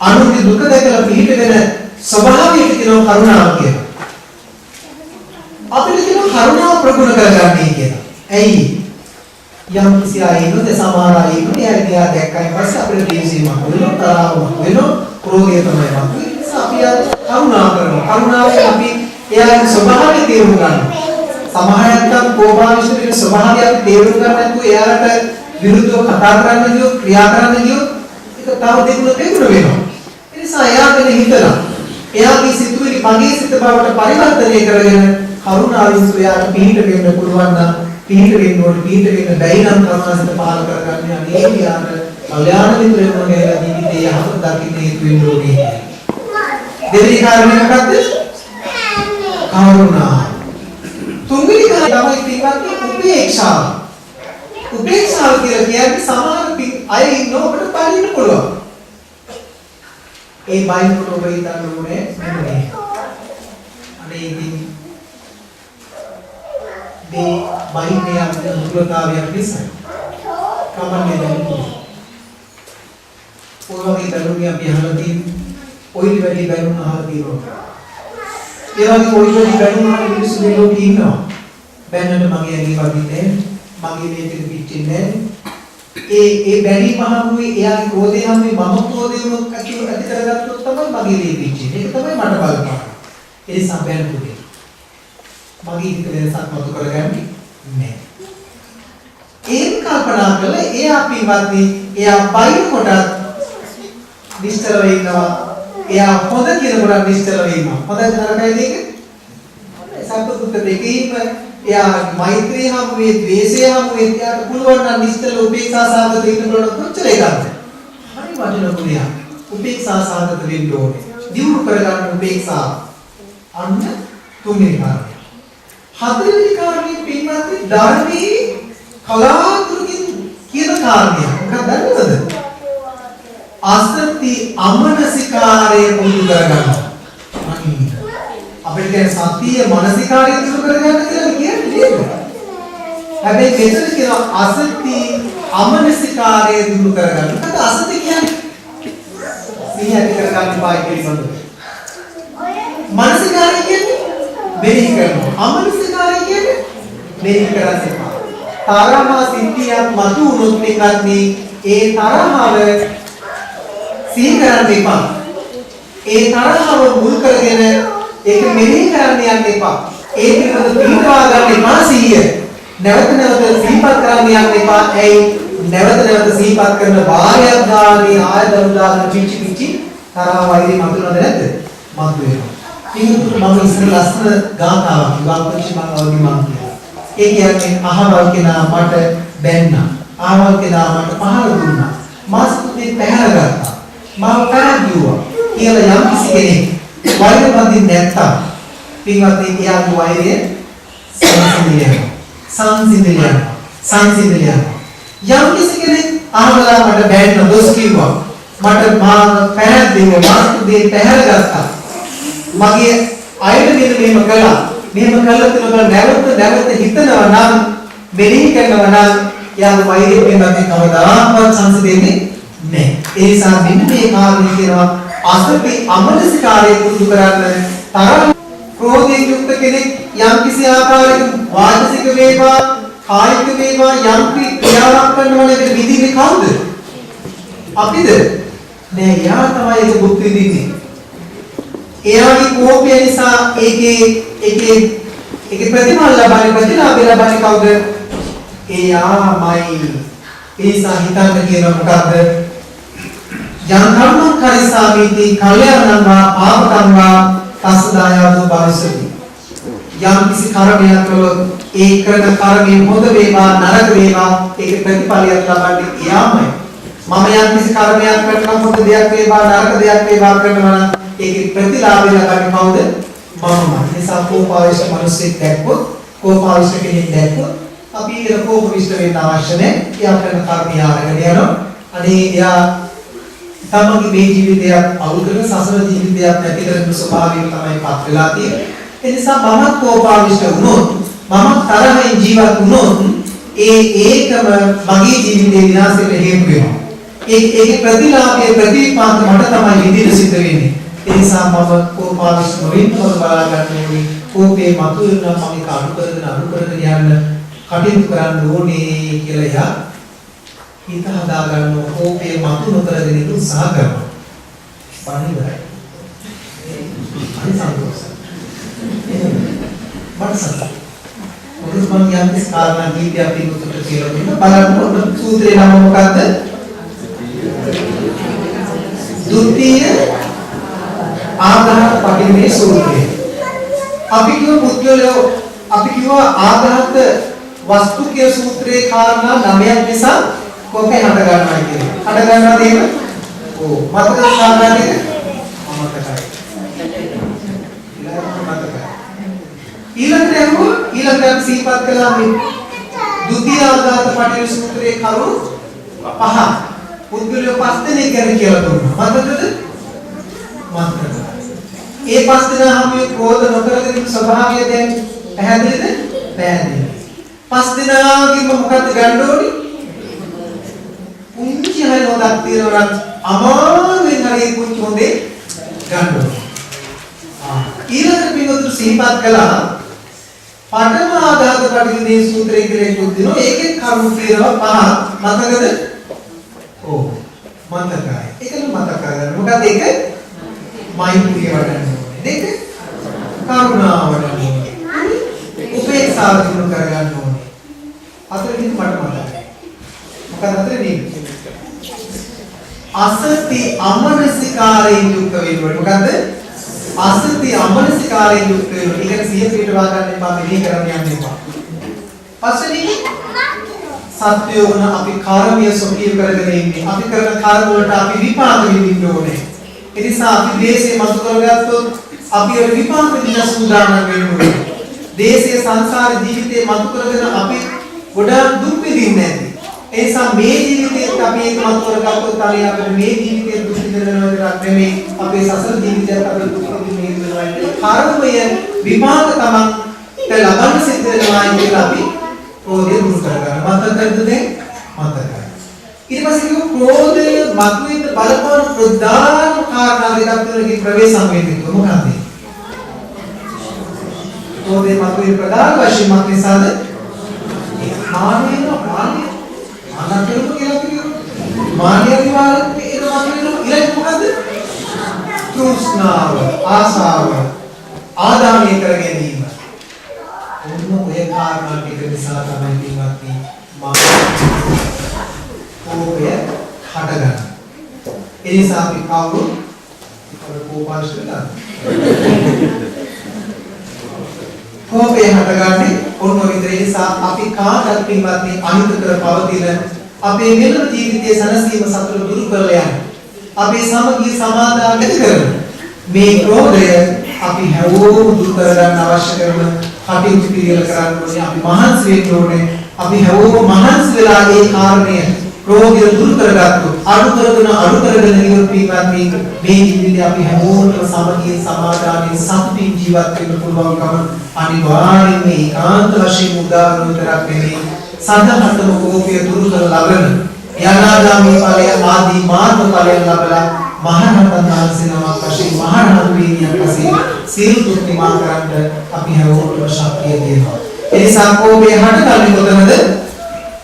අනුන්ගේ දුක දැකලා පිහිට වෙන ස්වභාවයට කියනවා කරුණාව කියලා. අපිට කියනවා කරුණාව ප්‍රගුණ කරගන්නයි කියලා. ඇයි? යම් කිසි අය ඉන්නද සමහර අය ඉන්නේ එයා දැක්කයින් පස්සේ අපිට දේශීමක් වෙනවා තරහවක් වෙනවා ක්‍රෝධය තමයි වගේ. අපි කරුණා කරනවා. කරුණාවෙන් අපි එයාගේ ස්වභාවය තේරුම් ගන්නවා. සමහරයන්ට කෝපාවිෂ වෙන ස්වභාවය අපි තේරුම් ගන්න නැතුව එයාට විරුද්ධව කතා කරන්න ගියොත් ක්‍රියා කරන්න ගියොත් ඒක තව දෙගුණ වෙනවා. ඒ නිසා එයාගෙන හිතලා එයාගේ සිතුවිලි මගේ සිත බවට පරිවර්තනය කරගෙන කරුණාවෙන් එයාට පිහිට වෙන්න පුළුවන් නම් පිහිට වෙන්න ඕනේ. පිහිට වෙන්න බැයි නම් කරුණාසිත පහල කරගන්න අනේ එයාට කල්යාණ මිත්‍රයෙක් වගේ ජීවිතයේ යහපත දකින්න හේතු වෙන්න ඕනේ. දෙවෙනි කාරණය මොකක්ද? කරුණා. තුන්වෙනි කාරණය තමයි පින්වත්නි උපේක්ෂාව. උපේක්ෂාව කියලා කියන්නේ සමහර අය ඉන්නකොට බලන්න පුළුවන්. ඒ බයින්කොට ඔබ හිතන්න ඕනේ මෙන්න මේ. අනේ ඉතින් මේ බයින්නේ අපේ දුර්ලභතාවයක් නිසා කමන්නේ නැහැ. ඔය වගේ දරුවෝ අපි අහලා තියෙන්නේ ඔය වැඩි බැනුම් අහලා තියෙනවා. ඒ වගේ ඔය වැඩි බැනුම් අහන මිනිස්සු මේ ලෝකේ ඉන්නවා. බැන්නට මගේ ඇඟේ වදින්නේ මගේ මේක පිටින්නේ ඒ බැරි මහමුයි එයාගේ ක්‍රෝධය හැමේ මම ක්‍රෝධය වුණොත් ඇති කරගත්තොත් තමයි මගේ දේ පිටින්නේ. ඒක තමයි මට බලපාන. ඒ සම්බන්ධුනේ. මගේ හිත වෙනසක් මතු කරගන්නේ නැහැ. ඒක කල්පනා කළා එයා පින්වත්නි එයා බයින් කොට නිශ්චලව ඉන්නවා. එයා හොඳ කියන කොට නිශ්චලව ඉන්නවා. හොඳ නරකයි දෙක. සම්පූර්ණ දෙකේම එයා මෛත්‍රී හැමුවේ ද්වේෂය හැමුවේ එයාට පුළුවන් නම් නිශ්චල උපේක්ෂා සාගත ඉන්න බලන කොච්චර එකක්ද? හරි වටින ගුණයක්. උපේක්ෂා සාගත වෙන්න ඕනේ. දියුණු කරගන්න උපේක්ෂා. අන්න තුන්වෙනි කාරණය. හතරවෙනි කාරණේ පින්වත්නි ධර්මයේ කලාතුරකින් කියන කාරණය. මොකක්ද දන්නවද? අසති අමනසිකාරය පුරුදු කරගන්නවා. අපිට කියන සතිය මානසිකාරය පුරුදු කරගන්න කියලා කියන්නේ. හැබැයි මෙතන කියන අසති අමනසිකාරය පුරුදු කරගන්න. මොකද අසති කියන්නේ? සිහිය ඇති කරගන්න පායි පිළිබඳව. මානසිකාරය කියන්නේ මෙනෙහි කරනවා. අමනසිකාරය කියන්නේ මෙනෙහි කරන්නේ නැහැ. තරහ සිද්ධියක් මතු වුණොත් මේකත් ඒ තරහව සිහි කරන්න එපා. ඒ තරහව මුල් කරගෙන ඒක මෙනෙහි කරන්න යන්න එපා. ඒ පිළිබඳ පිළිපදා ගන්න එපා සිහිය. නැවත නැවත සිහිපත් කරන්න යන්න එපා. ඒ නැවත නැවත සිහිපත් කරන වාරයක් ගානේ ආයතන පිච්චි තරහ වෛරය මතුනද නැද්ද? මතුවෙනවා. ඉතින් මම ඉස්සර ලස්සන ගාථාවක් ඉවත්පච්චි මම අවදි මම කියලා. ඒ කියන්නේ අහවල් කෙනා මට බැන්නා. අහවල් කෙනා මට පහර දුන්නා. මාස්තුනේ පැහැර ගත්තා. මම පැහැදියුවා කියලා යම් කිසි කෙනෙක් වෛර බඳින්නේ නැත්තම් පින්වත්නි එයාගේ වෛරය සංසිඳිනවා. යම් කිසි කෙනෙක් අහවලා මට බැන්න දොස් කිව්වා. මට මා පැහැදියුවා මාස්තුනේ පැහැර ගත්තා. මගේ අයද මෙහෙම කළා. මෙහෙම කළා කියලා නැවත හිතනවා නම් මෙනෙහි කරනවා නම් යාගේ වෛරය පිළිබඳව කවදාවත් සංසිඳෙන්නේ නැහැ. ඒ නිසා මෙන්න මේ කාරණේ කියනවා අසති අමනසිකාරය පුරුදු කරන්න තරම් ක්‍රෝධයෙන් යුක්ත කෙනෙක් යම් කිසි ආකාරයක වාචික වේවා කායික වේවා යම් ක්‍රියාවක් කරනවා නේද විදිහේ කවුද? අපිද? නෑ යා තමයි ඒක බුද්ධ විදින්නේ. එයාගේ කෝපය නිසා ඒකේ ප්‍රතිඵල ලබන්නේ ප්‍රතිලාභය ලබන්නේ කවුද? එයාමයි. ඒ නිසා හිතන්න කියනවා මොකද්ද? යම් කර්මං කරිසාමීති කල්යාණං වා පාපකං වා තස්සදායවතු භවිෂති. යම් කිසි කර්මයක් කළොත් ඒ කරන කර්මය හොඳ වේවා නරක වේවා ඒකේ ප්‍රතිඵලයක් ලබන්නේ එයාමයි. මම යම් කිසි කර්මයක් කරනවා හොඳ දෙයක් වේවා නරක දෙයක් වේවා කරනවා නම් ඒකේ ප්‍රතිලාභය ලබන්නේ කවුද? මමමයි. ඒ නිසා කෝපාවිෂ මිනිස්සෙක් දැක්කොත් කෝපාවිෂ කෙනෙක් දැක්කොත් අපි ඒක කෝපවිෂ වෙන්න අවශ්‍ය නැහැ. එයා කරන කර්මය ආරගෙන යනවා. අනේ එයා තමන්ගේ මේ ජීවිතයක් අවුල් කරන සසර ජීවිතයක් නැති කරන ස්වභාවයෙන් තමයි පත් වෙලා තියෙන්නේ. එනිසා මම කෝපාවිෂ්ඨ වුණොත් මම තරහින් ජීවත් වුණොත් ඒකම මගේ ජීවිතේ විනාශයට හේතු වෙනවා. ඒකේ ප්‍රතිලාභයේ ප්‍රතිපාත මට තමයි විඳින්න සිද්ධ වෙන්නේ. ඒ නිසා මම කෝපාවිෂ්ඨ නොවෙන්න බලා ගන්න ඕනේ. කෝපේ මතුවෙන මම ඒක අඩු කරගෙන යන්න කටයුතු කරන්න ඕනේ කියලා යා හිත හදා ගන්න කෝපේ මතු නොකරගෙන ඉන්න උත්සාහ කරනවා. පණිවරයි. අනිත් සම්පූර්ණ. මොකද මම යම්කිසි කාරණා කීපයක් පිටුට කියලා දෙන්න බලන්න සූත්‍රේ නම මොකද්ද? ဒုတိယ ආඝාත පටිමේ සූත්‍රය. අපි කියව ආඝාත වස්තුකයේ සූත්‍රයේ කාරණා 9ක් නිසා කොහේ හට ගන්නවා කියන්නේ. හට ගන්නවා තේම? ඔව්. මතක කාරණා ටික මතකයි. ඊළඟට සිහිපත් කළා මේ ဒုတိယ ආඝාත පටිමේ සූත්‍රයේ කරුණු 5. පුද්ගලයෝ 5 දෙනෙක් ගැන කියලා දුන්නා. මතකද? මතකයි. ඒ 5 දෙනා හැම ක්‍රෝධ නොකරගෙන ඉන්න ස්වභාවය දැන් පැහැදිලිද? පැහැදිලි. 5 දෙනාගෙම මොකද්ද ගන්න ඕනේ? පුංචි හරි තියෙනවා අමාරුවෙන් හරි පුංචි හොඳේ ගන්න ඕනේ. ඊළඟට පිටුතු සිහිපත් කළා පඨම ආඝාත පටිඝේ සූත්‍රය කියලා එකක් දෙනවා. ඒකේ කරුණු තියෙනවා 5. මතකද? ඔව්. මතකයි. ඒකම මතක කරගන්න. මොකද ඒක මෛත්‍රිය වඩන්න ඕනේ. දෙක කරුණාව වඩන්න ඕනේ. උපේක්ෂාව දිනු කරගන්න ඕනේ. හතරෙන් මට මතකයි. මොකද හතරේ අසති අමනසිකාරයෙන් යුක්ත වෙන්න. මොකද අසති අමනසිකාරයෙන් යුක්ත වෙන්න. ඒකට සිය පිටවා ගන්න එපා. මෙහි කරන්න යන්න එපා. පස්වෙනි සත්‍යය වුණ අපි කාර්මීය සොකීව කරගෙන ඉන්නේ. අපි කරන කාර්ය වලට අපි විපාක විඳින්න ඕනේ. ඒ නිසා අපි දේශේ මතු කරගත්තොත් අපි ඒ විපාක විඳින සූදානම් වෙන්න ඕනේ. දේශයේ සංසාර ජීවිතේ මතු කරගෙන අපි ගොඩාක් දුක් විඳින්නේ නැති. ඒ නිසා මේ ජීවිතේත් අපි ඒක මතු කරගත්තොත් අපි අපේ මේ ජීවිතේ දුක් විඳිනවා විතරක් නෙමෙයි අපේ සසර ජීවිතයත් අපි දුක් විඳින්න වෙනවා. කාර්මය විපාක තමයි ලබන්න සිද්ධ වෙනවා කියලා අපි ක්‍රෝධය දුරු කරගන්න. මතකද දැන්? මතකයි. ඊට පස්සේ කිව්ව ක්‍රෝධය මතුවෙන්න බලපාන ප්‍රධාන කාරණා දෙකක් තියෙනවා. ප්‍රවේශ සංවේදීත්ව මොකක්ද? ක්‍රෝධය මතුවෙන්න ප්‍රධාන වශයෙන් මොකක්ද? මානසික කියලා කියනවා. මානිය විවාදත් ඒක මතුවෙන ඊළඟ මොකද්ද? තෘෂ්ණාව, ආසාව, ආදානය කර ගැනීම. ඔන්න ඔය කාරණා ටික නිසා තමයි පින්වත්නි කෝපය හටගන්නේ. ඒ නිසා අපි කවුරු කෝපාවශ්‍යද? කෝපය හටගන්නේ ඔන්න ඔය විදිහේ නිසා අපි කාටත් පින්වත්නි අහිත කර පවතින අපේ මෙලොව ජීවිතයේ සනසීම සතුට දුරු කරලා යන්න. අපේ සමගිය සමාදාන ඇති කරගන්න. මේ ක්‍රෝධය අපි හැවෝම දුරු කරගන්න අවශ්‍ය කරන කටයුතු පිළිවෙල කරන්න ඕනේ. අපි මහන්සි වෙන්න ඕනේ. අපි හැවෝම මහන්සි වෙලා ඒ කාරණය රෝගය දුරු කරගත්තොත් අඩු කරගෙන ඉවර පින්වත්නි මේ ජීවිතේ අපි හැමෝටම සමගිය සමාදානයේ සතුටින් ජීවත් වෙන්න පුළුවන්කම අනිවාර්යයෙන්ම ඒකාන්ත වශයෙන් උදාහරණ විතරක් නෙමෙයි සඳහටම කෝපය දුරු කර ලබන යනාගාමී ඵලය ආදී මාර්ග ඵලය ලබලා මහානතන් වහන්සේනමක් වශයෙන් මහානතු වේදියක් වශයෙන් සියලු දුක් නිවා කරන්න අපි හැමෝටම ශක්තිය දෙනවා. ඒ නිසා කෝපය හටගන්නේ කොතනද?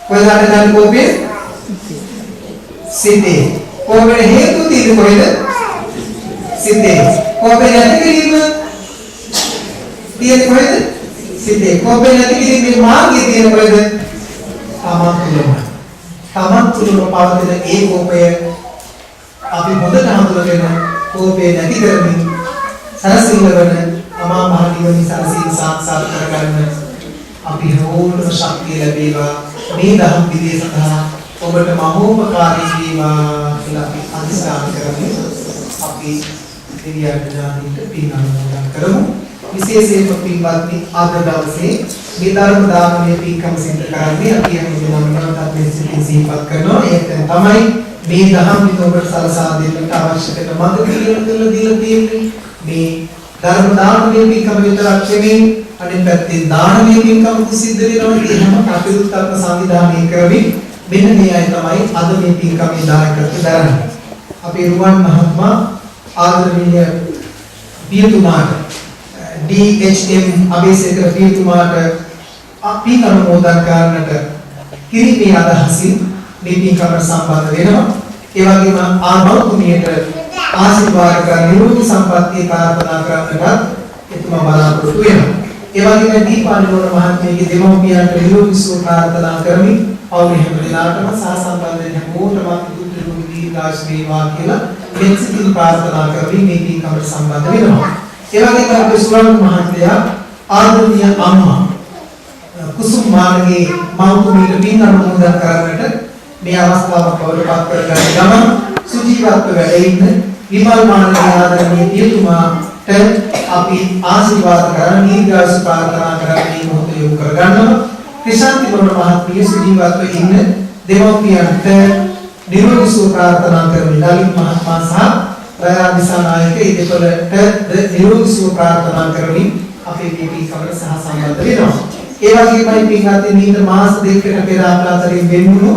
කොහෙද හටගන්නේ කෝපය? සිතේ. කෝපේ හේතු තියෙන්නේ කොහෙද? සිතේ. කෝපේ නැති කිරීම තියෙන්නේ කොහෙද? සිතේ. කෝපේ නැති කිරීමේ මාර්ගය තියෙන්නේ කොහෙද? තමන් තුළම. තමන් තුළම පවතින ඒ කෝපය අපි හොඳට හඳුනගෙන කෝපේ නැති කරමින් සරසිල්ල වෙන අමා මහ නිවන සරසිල් සාක්ෂාත් කරගන්න අපි හොරම ශක්තිය ලැබේවා. මේ දහම් විදේ සඳහා ඔබට මහෝපකාරී වේවා කියලා අපි අදිස්ථාන කරමින් අපි දෙවියන්ට පින් අනුමෝදන් කරමු. විශේෂයෙන්ම පින්වත්නි අද දවසේ මේ ධර්ම දානමය පින්කම සිදු කරන්නේ අපි හැමෝම නැවතත් මේ සිහිපත් කරනවා. ඒක තමයි මේ දහම් විද ඔබට සලසා දෙන්නට අවශ්‍ය කරන මඟ කියලා දීලා තියෙන්නේ. මේ ධර්ම දානමය පින්කම විතරක් නෙමෙයි අනිත් පැත්තේ දානමය පින්කම සිද්ධ වෙනවා. ඒ හැම කටයුත්තක්ම සංවිධානය කරමින් මෙන්න මේ අය තමයි අද මේ පින්කමේ දායකත්වය දරන්නේ. අපේ රුවන් මහත්මයා ආදරණීය පියතුමාට DHM අබේසේකර පියතුමාට අපි අනුමෝදන් කරන්නට කිරිමේ අදහසින් මේ පින්කමට සම්බන්ධ වෙනවා. ඒ වගේම ආමෞතුමියට ආශිර්වාද කර නිරෝගී සම්පන්නිය ප්‍රාර්ථනා කරන්නට එතුමා බලාපොරොත්තු වෙනවා. ඒ වගේම දීපාලිනෝර මහත්මියගේ දෙමව්පියන්ට නිරෝගී සුව ප්‍රාර්ථනා කරමින් අවුරුදු හැම දිනකටම සහසම්බන්ධ වෙන හැමෝටම දුක් දීර්ඝායුෂ වේවා කියලා මෙත්සිතින් ප්‍රාර්ථනා කරමින් මේ පින්කමට සම්බන්ධ වෙනවා. ඒ වගේම අපේ සුරංග මහත්තයා ආදරණීය අම්මා කුසුම් මාර්ගයේ මෞතුමියට පින් අනුමෝදන් කරන්නට මේ අවස්ථාව පවරපත් කරගන්න ගමන් සුජීවත්ව වැඩ ඉන්න විමල් මාර්ගයේ ආදරණීය පියතුමාට අපි ආශිර්වාද කරන දීර්ඝායුෂ ප්‍රාර්ථනා කරන මේ මොහොත යොමු කරගන්නවා. ක්‍රිෂාන්ති මොන මහත්මිය සුජීවත්ව ඉන්න දෙමව්පියන්ට නිරෝගී සුව ප්‍රාර්ථනා කරමින් ඩලින් මහත්මයා සහ රයා දිසානායක ඒ දෙපළට නිරෝගී සුව ප්‍රාර්ථනා කරමින් අපේ මේ පින්කමට සහ සම්බන්ධ වෙනවා. ඒ වගේමයි පින්වත්නි මීට මාස දෙකකට පෙර අපලාතරින් වෙන්නුණු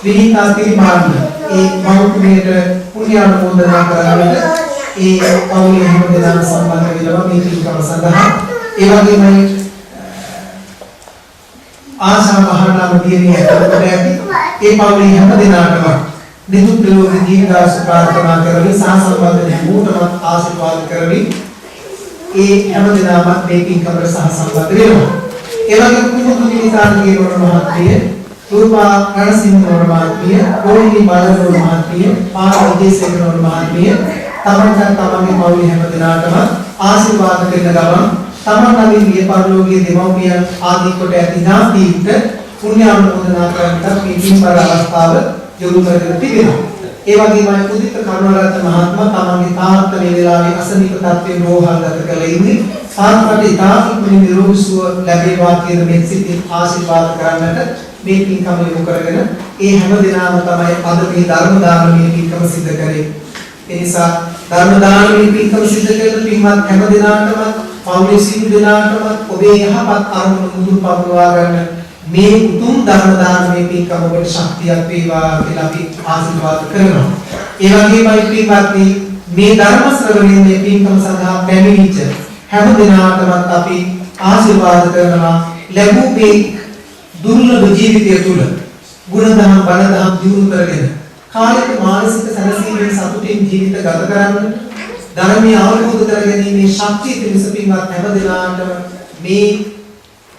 විහිතා පිරිමාන්න ඒ මෞතුමියට පුණ්‍ය අනුමෝදනා කරන්නට ඒ පවුලේ හැම දෙනාම සම්බන්ධ වෙනවා මේ පින්කම සඳහා. ඒ වගේමයි ආශා මහානාම දියණිය ඇතුළත ඇති ඒ පවුලේ හැම දෙනාටම නිදුක් නිරෝගී දීර්ඝායුෂ ප්‍රාර්ථනා කරමින් සහ සම්බන්ධ හැමෝටම ආශිර්වාද කරමින් ඒ හැම දිනම මේ පින්කමට සහ සම්බන්ධ වෙනවා. ඒ වගේම කුමුදු නිවිතාන්ගේ නෝන මහත්මිය, රූපා රණසිංහ නෝන මහත්මිය, රෝහිණී බාලනෝන මහත්මිය, ආරෝග්‍යසේන නෝන මහත්මිය තමන්ට තමන්ගේ පවුලේ හැම දිනකටම ආශිර්වාද කරන ගමන් තමන්ගේ මිය පරලෝකීය දෙමව්පියන් ආදී කොට ඇති ඥාතීන්ට පුණ්‍ය අනුමෝදනා කරන්නට මේ පින්බර අවස්ථාව යොමු කරගෙන තිබෙනවා. ඒ වගේමයි උදිත කරුණාරත්න මහත්මයා තමන්ගේ තාත්තා මේ වෙලාවේ අසනීප තත්ත්වයෙන් රෝහල්ගත කරලා ඉන්නේ. තාත්තට ඉතාමත් නිරෝගී සුව ලැබේවා කියන මේ සිතින් ආශිර්වාද කරන්නට මේ පින්කම යොමු කරගෙන ඒ හැම දිනම තමයි අද මේ ධර්ම දානමය පින්කම සිදු කරේ. ඒ නිසා ධර්ම දානමය පින්කම සිදු කරන පින්වත් හැම දිනකටම පෞලී සිංහ දිනාටම ඔබේ යහපත් අරමුණු මුදුන් පමුණවා ගන්න මේ උතුම් ධර්ම දානමය පින්කම ඔබට ශක්තියක් වේවා කියලා අපි ආශිර්වාද කරනවා. ඒ වගේමයි පින්වත්නි මේ ධර්ම ශ්‍රවණයෙන් මේ පින්කම සඳහා පැමිණිච්ච හැම දිනාටම අපි ආශිර්වාද කරනවා ලැබූ මේ දුර්ලභ ජීවිතය තුළ ගුණධම් බණධම් දියුණු කරගෙන කායික මානසික සැනසීමෙන් සතුටින් ජීවිත ගත කරන්න ධර්මයේ අවබෝධ කරගැනීමේ ශක්තිය පිණිස පින්වත් හැම දිනාටම මේ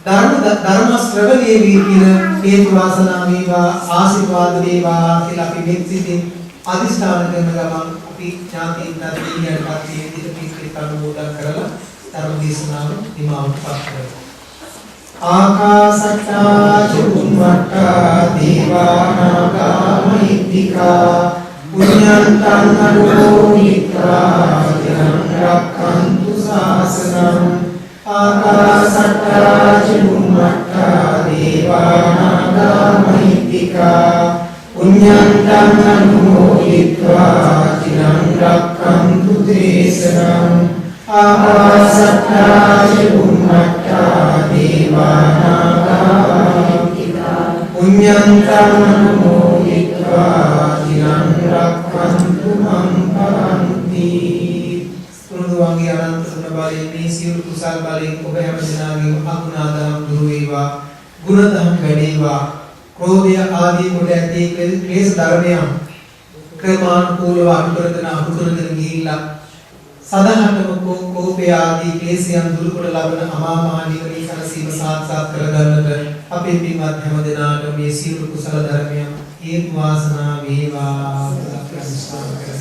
ධර්ම ශ්‍රවණයේ වීර්යන හේතු වාසනා වේවා ආශිර්වාද වේවා කියලා අපි මෙත්සිතින් අදිස්ථාන කරන ගමන් අපි ඥාතීන් දර්ශනීයකට පස්සේ ඉදිරිපත් අනුමෝදන් කරලා ධර්ම දේශනාව නිමාවටපත් කරමු. ආකාසට්ටා චුම්මට්ටා දීවානාගා මහිත්‍තිකා පුඤ්ඤන්තං අනුමෝදිत्वा චිරං රක්ඛන්තු ශාසනං. ආකාසට්ටා චුම්මට්ටා දීවානාගා මහිත්‍තිකා පුඤ්ඤන්තං අනුමෝදිत्वा චිරං රක්ඛන්තු දේශනං. ආකාසට්ටා චුම්මට්ටා දීවානාගා මහිත්‍තිකා පුඤ්ඤන්තං අනුමෝදිत्वा චිරං රක්ඛන්තු මං පරන්ති. සුනුදුවන්ගේ අනන්ත ගුණ බලයෙන් මේ සියලු කුසල් බලයෙන් ඔබ හැම දිනාගේම අගුණාදම් දුරු වේවා, ගුණධම් වැඩේවා, ක්‍රෝධය ආදී කොට ඇති ක්ලේශ ධර්මයන් ක්‍රමානුකූලව අනුකරගෙන ගිහිල්ලා සදාහටම කෝපය ආදී ක්ලේශයන් දුරු කොට ලබන අමා මහ නිවනින් සැනසීම සාක්ෂාත් කරගන්නට අපේ පින්වත් හැම දිනාට මේ සියලු කුසල ධර්මයන් හේතු වාසනා වේවා කියලා ප්‍රාර්ථනා කරමු.